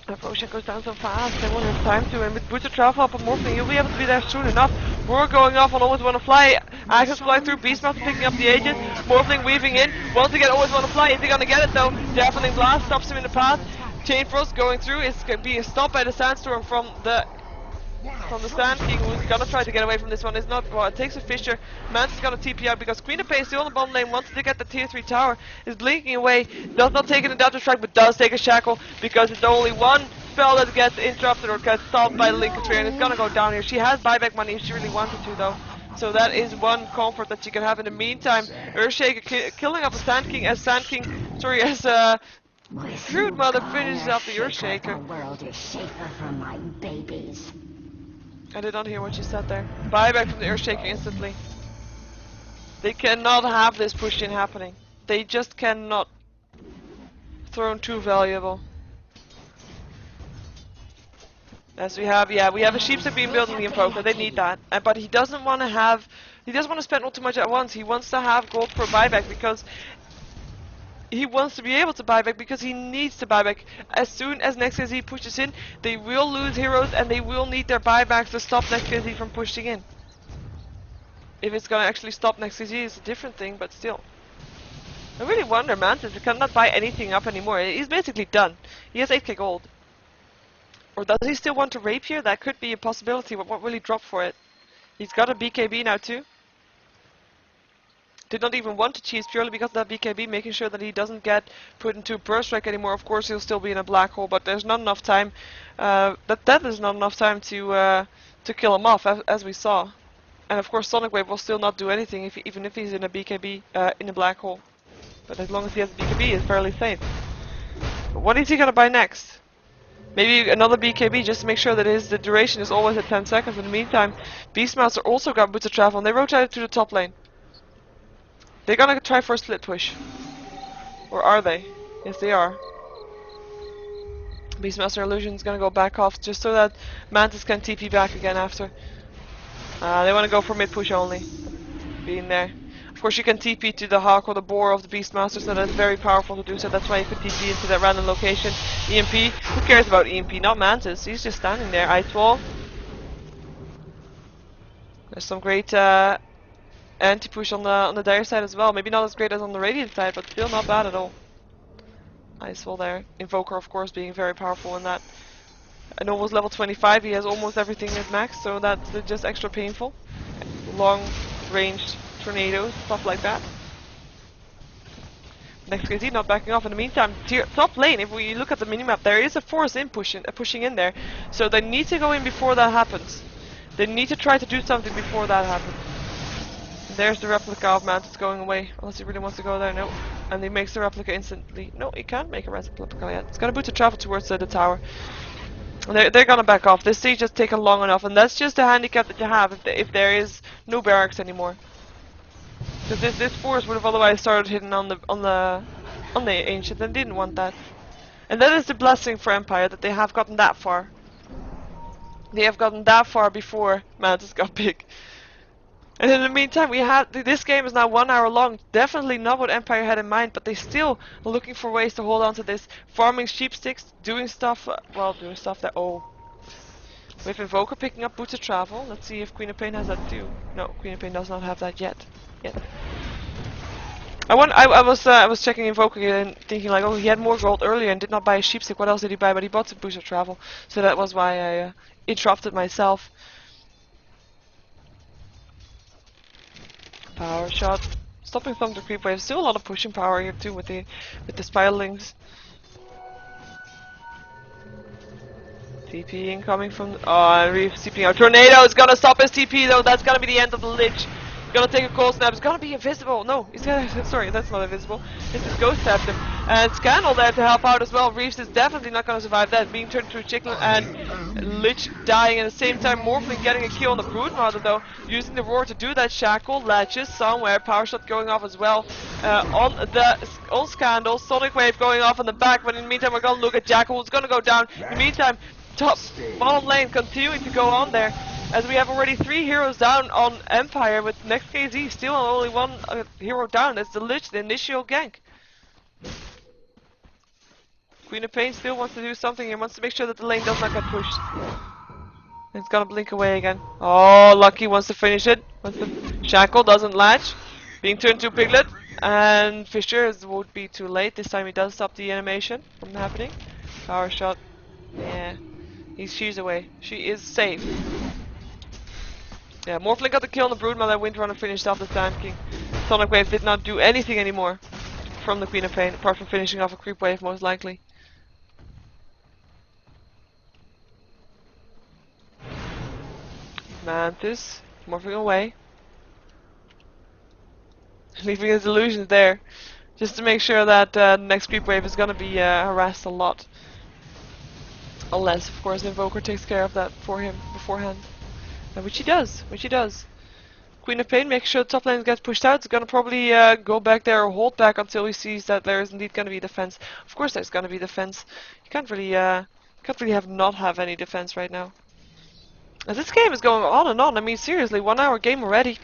If Roshan goes down so fast, they won't have time to. And with Boots of Travel up on Morphling, you'll be able to be there soon enough. We're going off on Always Wanna Fly. Access fly through, Beastmaster picking up the Aegis. Morphling weaving in. Wants to get Always Wanna Fly. Is he gonna get it though? Deafening Blast stops him in the path. Chain Frost going through. It's being stopped by the Sandstorm from the Sand King, who's gonna try to get away from this one. It's not, well, it takes a Fissure. Mantis is gonna TP out because Queen of Pain still on the bottom lane, wants to get the tier 3 tower, is blinking away, does not take an Adaptive Strike, but does take a Shackle because it's only one spell that gets interrupted or gets stopped by the Linkatria, and it's gonna go down here. She has buyback money if she really wanted to though. So that is one comfort that she can have in the meantime. Earthshaker killing off a Sand King as Broodmother finishes off the Earthshaker. The world is safer for my babies. I did not hear what you said there. Buyback from the Earthshaker instantly. They cannot have this push-in happening. They just cannot. Throne too valuable. As we have, yeah, we have a Sheepset being built in the Invoker. They need that. But he doesn't want to have. He doesn't want to spend all too much at once. He wants to have gold per buyback because he wants to be able to buy back because he needs to buy back. As soon as NEXT.kz pushes in, they will lose heroes and they will need their buybacks to stop NEXT.kz from pushing in. If it's gonna actually stop NEXT.kz is a different thing, but still. I really wonder, Mantis cannot buy anything up anymore. He's basically done. He has 8k gold. Or does he still want to Rapier? That could be a possibility, but what will he drop for it? He's got a BKB now too. Did not even want to cheese purely because of that BKB, making sure that he doesn't get put into burst strike anymore. Of course, he'll still be in a black hole, but there's not enough time. That is not enough time to kill him off, as we saw. And of course, Sonic Wave will still not do anything, even if he's in a BKB in a black hole. But as long as he has a BKB, he's fairly safe. But what is he gonna buy next? Maybe another BKB just to make sure that the duration is always at 10 seconds. In the meantime, Beastmaster also got Boots of Travel, and they rotated to the top lane. They're gonna try for a split push. Or are they? Yes, they are. Beastmaster Illusion is gonna go back off just so that Mantis can TP back again after. They wanna go for mid push only. Being there. Of course, you can TP to the Hawk or the Boar of the Beastmaster, so that's very powerful to do so. That's why you could TP into that random location. EMP. Who cares about EMP? Not Mantis. He's just standing there. Ice Wall. There's some great anti-push on the Dire side as well. Maybe not as great as on the Radiant side, but still not bad at all. Nice wall there. Invoker, of course, being very powerful in that. And almost level 25, he has almost everything at max, so that's just extra painful. Long-ranged tornadoes, stuff like that. NEXT.kz not backing off. In the meantime, top lane, if we look at the minimap, there is a force in pushing in there. So they need to go in before that happens. They need to try to do something before that happens. There's the replica of Mantis going away, unless he really wants to go there. No. And he makes the replica instantly. No, he can't make a replica yet. It's got a Boots of Travel towards the tower. They're gonna back off. This siege has taken long enough, and that's just the handicap that you have if there is no barracks anymore. Because this force would have otherwise started hitting on the ancient and didn't want that. And that is the blessing for Empire that they have gotten that far. They have gotten that far before Mantis got big. And in the meantime, we have this game is now 1 hour long. Definitely not what Empire had in mind, but they still are looking for ways to hold on to this. Farming sheep sticks, doing stuff. Well, doing stuff that with Invoker picking up Boots of Travel. Let's see if Queen of Pain has that too. No, Queen of Pain does not have that yet. I was checking Invoker and thinking like, oh, he had more gold earlier and did not buy a sheep stick. What else did he buy? But he bought some Boots of Travel, so that was why I interrupted myself. Power shot. Stopping Thunder Creep Wave. Still a lot of pushing power here too with the Spiralings. TP incoming from and Reeves TPing out. Tornado is gonna stop his TP though, that's gonna be the end of the Lich. He's gonna take a cold snap, he's gonna be invisible. No, he's gonna sorry, that's not invisible. It's just ghost tapped him. And Scandal there to help out as well. Reeves is definitely not gonna survive that. Being turned into a chicken and Lich dying at the same time. Morphling getting a kill on the Broodmother though, using the roar to do that shackle. Latches somewhere, power shot going off as well. On Scandal, Sonic Wave going off in the back, but in the meantime we're gonna look at Jackal who's gonna go down. In the meantime, top bottom lane continuing to go on there, as we have already 3 heroes down on Empire, with NEXT.kz still only 1 hero down. That's the Lich, the initial gank. Queen of Pain still wants to do something and wants to make sure that the lane does not get pushed. It's gonna blink away again. Oh, Lucky wants to finish it. Shackle doesn't latch. Being turned to Piglet. And Fisher would be too late. This time he does stop the animation from happening. Power shot. Yeah. She's away. She is safe. Yeah, Morphling got the kill on the Broodmother. Windrunner finished off the Sand King. Sonic Wave did not do anything anymore from the Queen of Pain, apart from finishing off a Creep Wave most likely. Mantis, morphing away. Leaving his illusions there. Just to make sure that the next Creep Wave is gonna be harassed a lot. Unless, of course, the Invoker takes care of that for him beforehand. Which he does, Queen of Pain makes sure the top lane gets pushed out. It's gonna probably go back there or hold back until he sees that there is indeed gonna be defense. Of course there's gonna be defense. You can't really not have any defense right now. As this game is going on and on, I mean seriously, 1 hour game already.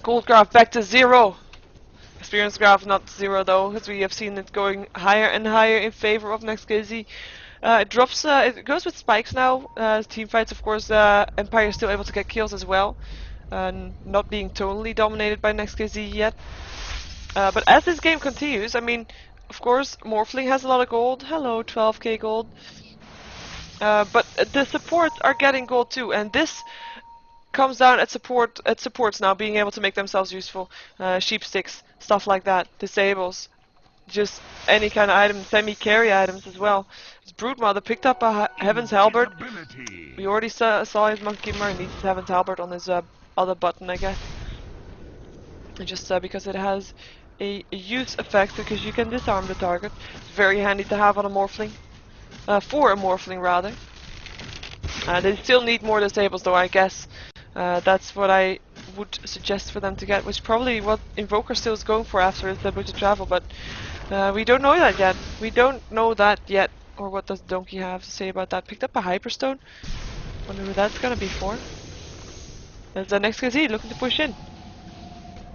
Gold graph back to 0. Experience graph not 0 though, because we have seen it going higher and higher in favor of NEXT.kz. It goes with spikes now. Team fights, of course, Empire is still able to get kills as well. Not being totally dominated by NEXT.kz yet. But as this game continues, I mean, of course, Morphling has a lot of gold. Hello, 12k gold. But the supports are getting gold too, and this comes down at supports now being able to make themselves useful. Sheep sticks, stuff like that, disables, just any kind of item, semi-carry items as well. His Broodmother picked up a Heaven's Halberd. We already saw his Monkey Mer needs his Heaven's Halberd on his other button, I guess. Just because it has a use effect, because you can disarm the target. It's very handy to have on a Morphling. For a Morphling, rather. They still need more disables, though, I guess. That's what I would suggest for them to get, which probably what Invoker still is going for after is the Boots of Travel, but we don't know that yet. We don't know that yet. Or what does Donkey have to say about that? Picked up a Hyperstone. Wonder who that's gonna be for. There's the NEXT.kz looking to push in.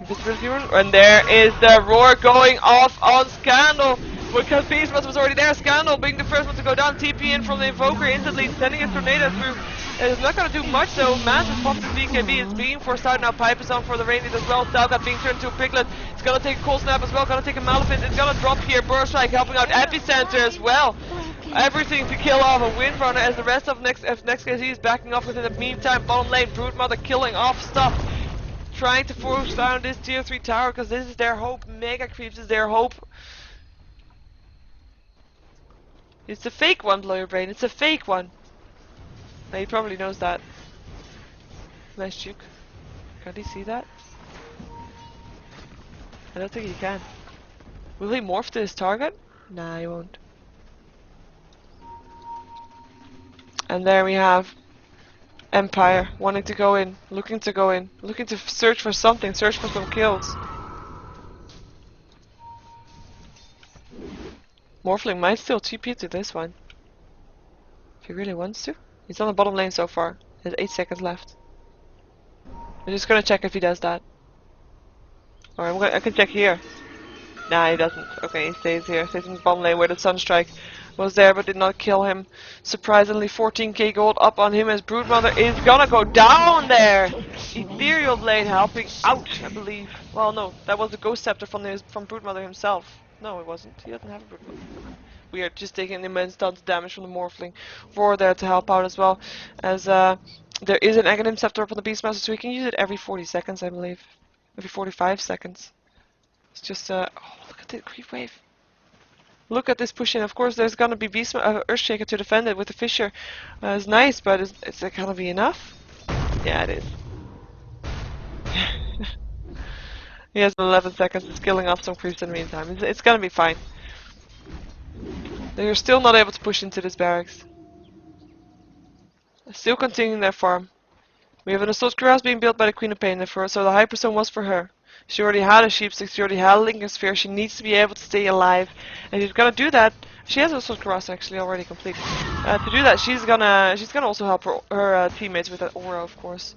Invisibility run. And there is the roar going off on Scandal. Because Beastmaster was already there. Scandal being the first one to go down. TP in from the Invoker instantly, sending a tornado through. It's not gonna do much though. Massive pop to BKB is being forced out now. Pipe is on for the Reindeer as well. Stalka being turned to a Piglet. It's gonna take a cold snap as well. Gonna take a Maleficent. It's gonna drop here. Burst Strike helping out Epicenter as well. Everything to kill off a Windrunner as the rest of NEXT.kz is backing off within the meantime. Bottom lane, Broodmother killing off stuff. Trying to force down this tier 3 tower because this is their hope. Mega Creeps is their hope. It's a fake one, Blow Your Brain. It's a fake one. Now he probably knows that. Nice juke. Can he see that? I don't think he can. Will he morph to his target? Nah, he won't. And there we have Empire wanting to go in, looking to go in, looking to search for something, search for some kills. Morphling might still TP to this one. If he really wants to. He's on the bottom lane so far. There's 8 seconds left. I'm just gonna check if he does that. Or I can check here. Nah, he doesn't. Okay, he stays here. Stays in the bottom lane where the Sunstrike was there but did not kill him. Surprisingly, 14k gold up on him as Broodmother is gonna go down there! Ethereal Blade helping out, I believe. Well, no, that was the Ghost Scepter from Broodmother himself. No, it wasn't. He doesn't have a Broodmother. We are just taking immense tons of damage from the Morphling. Roar there to help out as well. As there is an Aghanim Scepter up on the Beastmaster, so we can use it every 40 seconds, I believe. Every 45 seconds. It's just, oh, look at the creep wave. Look at this push in. Of course, there's gonna be Earthshaker to defend it with the Fissure. It's nice, but is it gonna be enough? Yeah, it is. He has 11 seconds. It's killing off some creeps in the meantime. It's gonna be fine. They're still not able to push into this barracks. Still continuing their farm. We have an assault crew being built by the Queen of Pain, so the Hyperzone was for her. She already had a Sheepstick, she already had a Linking Sphere, she needs to be able to stay alive. And she's gonna do that. She has a assault crew actually already complete. To do that, she's gonna also help her teammates with that aura, of course.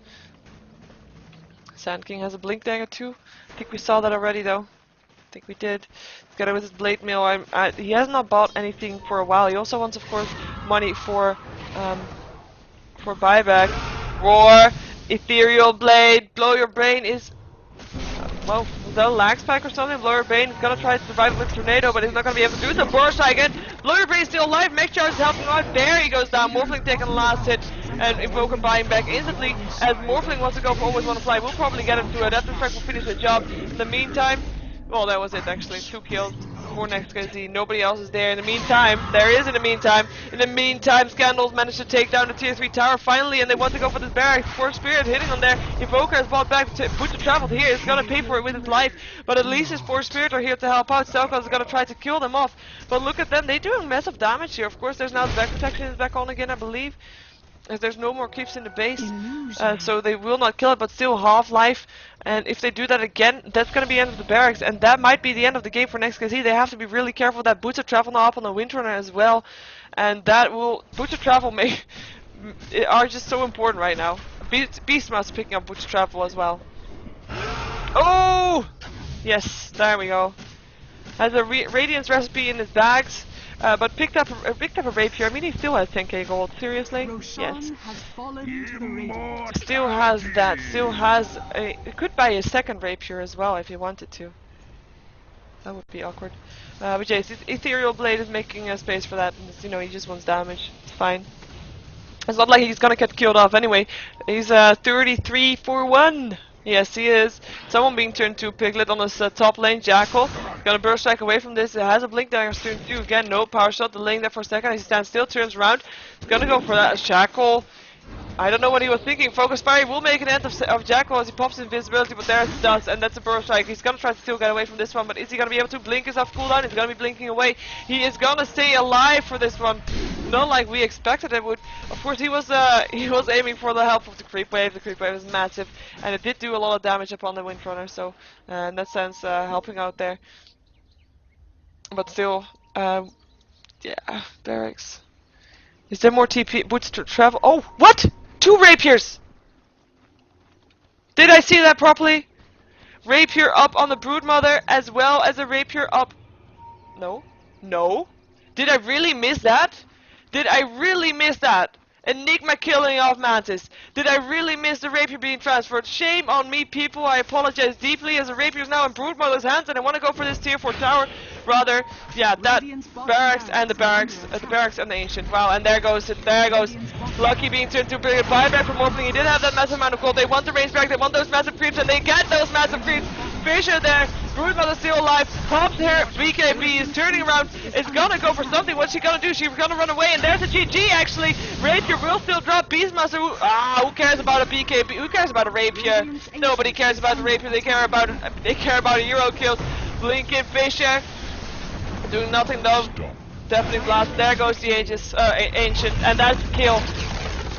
Sand King has a Blink Dagger too. I think we saw that already though. I think we did. Together with his Blade Mail, he has not bought anything for a while. He also wants, of course, money for buyback. Roar! Ethereal Blade! Blow Your Brain is... well, is that a lag spike or something? Blow Your Brain is gonna try to survive with Tornado, but he's not gonna be able to do so. Burst again! Blow Your Brain is still alive! Mech Charge is helping out. There he goes down. Morphling taking the last hit. And Invoker buying back instantly. As Morphling wants to go for Always Wanna Fly, we'll probably get him to it. That Strike will finish the job. In the meantime... well, that was it actually. 2 kills. 4 NEXT.kz. Nobody else is there. In the meantime, In the meantime, Scandals managed to take down the tier 3 tower finally, and they want to go for this barracks. Force Spirit hitting on there. Invoker has bought back. Butcher traveled here. He's gonna pay for it with his life, but at least his Force Spirit are here to help out. Stelkos is gonna try to kill them off, but look at them. They're doing massive damage here. Of course, there's now the back protection is back on again, I believe. As there's no more creeps in the base, so they will not kill it, but still half-life. And if they do that again, that's going to be the end of the barracks, and that might be the end of the game for NEXT.kz. They have to be really careful that boots of travel now up on the Windrunner as well, and that will boots of travel are just so important right now. Beastmaster picking up boots of travel as well. Oh, yes, there we go. Has a Radiance recipe in his bags. But picked up a rapier. I mean, he still has 10k gold. Seriously? Yes. Still has that. Still has a. Could buy a second rapier as well if he wanted to. That would be awkward. But yes, Ethereal Blade is making a space for that. And, you know, he just wants damage. It's fine. It's not like he's gonna get killed off anyway. He's 33 for 1. Yes, he is. Someone being turned to Piglet on his top lane. Jackal gonna burst strike away from this. It has a Blink Dagger turn 2 again. No power shot. Delaying that for a second. He stands still, turns around. He's gonna go for that. Jackal. I don't know what he was thinking. Focus Fire will make an end of Jackal as he pops invisibility, but there it does, and that's a burst strike. He's gonna try to still get away from this one, but is he gonna be able to? Blink is off cooldown. He's gonna be blinking away. He is gonna stay alive for this one. Not like we expected it would. Of course, he was aiming for the help of the creep wave. The creep wave is massive, and it did do a lot of damage upon the Windrunner. So, in that sense, helping out there. But still, yeah, barracks. Is there more TP boots to travel? Oh, what? 2 rapiers! Did I see that properly? Rapier up on the Broodmother as well as a rapier up. No? No? Did I really miss that? Did I really miss that? Enigma killing off Mantis. Did I really miss the rapier being transferred? Shame on me, people. I apologize deeply as the rapier is now in Broodmother's hands and I want to go for this tier 4 tower. Rather, yeah, that barracks and the barracks and the ancient. Wow, and there goes it. There goes Lucky being turned to a big buyback from Morphling. He did have that massive amount of gold. They want the range back. They want those massive creeps, and they get those massive creeps. Fisher there. Broodmother still alive. Pops here. BKB is turning around. Is gonna go for something. What's she gonna do? She's gonna run away, and there's a GG actually. Rapier will still drop. Beastmaster. Who cares about a BKB? Who cares about a rapier? Nobody cares about the rapier. They care about a Euro kills. Blinking Fisher. Doing nothing though. Definitely blast. There goes the Aegis, Ancient, and that's a kill.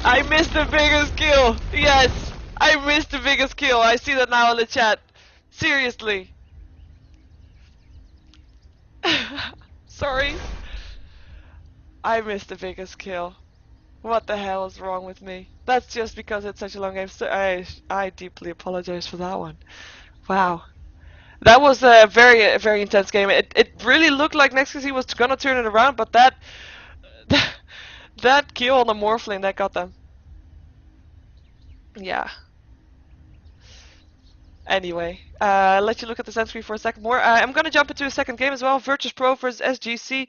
I missed the biggest kill. Yes, I missed the biggest kill. I see that now in the chat. Seriously. Sorry. I missed the biggest kill. What the hell is wrong with me? That's just because it's such a long game. So I deeply apologize for that one. Wow. That was a very intense game. It really looked like NEXT.kz was gonna turn it around, but that kill on the Morphling that got them. Yeah. Anyway, I'll let you look at the end screen for a second more. I'm gonna jump into a second game as well. Virtus Pro versus SGC.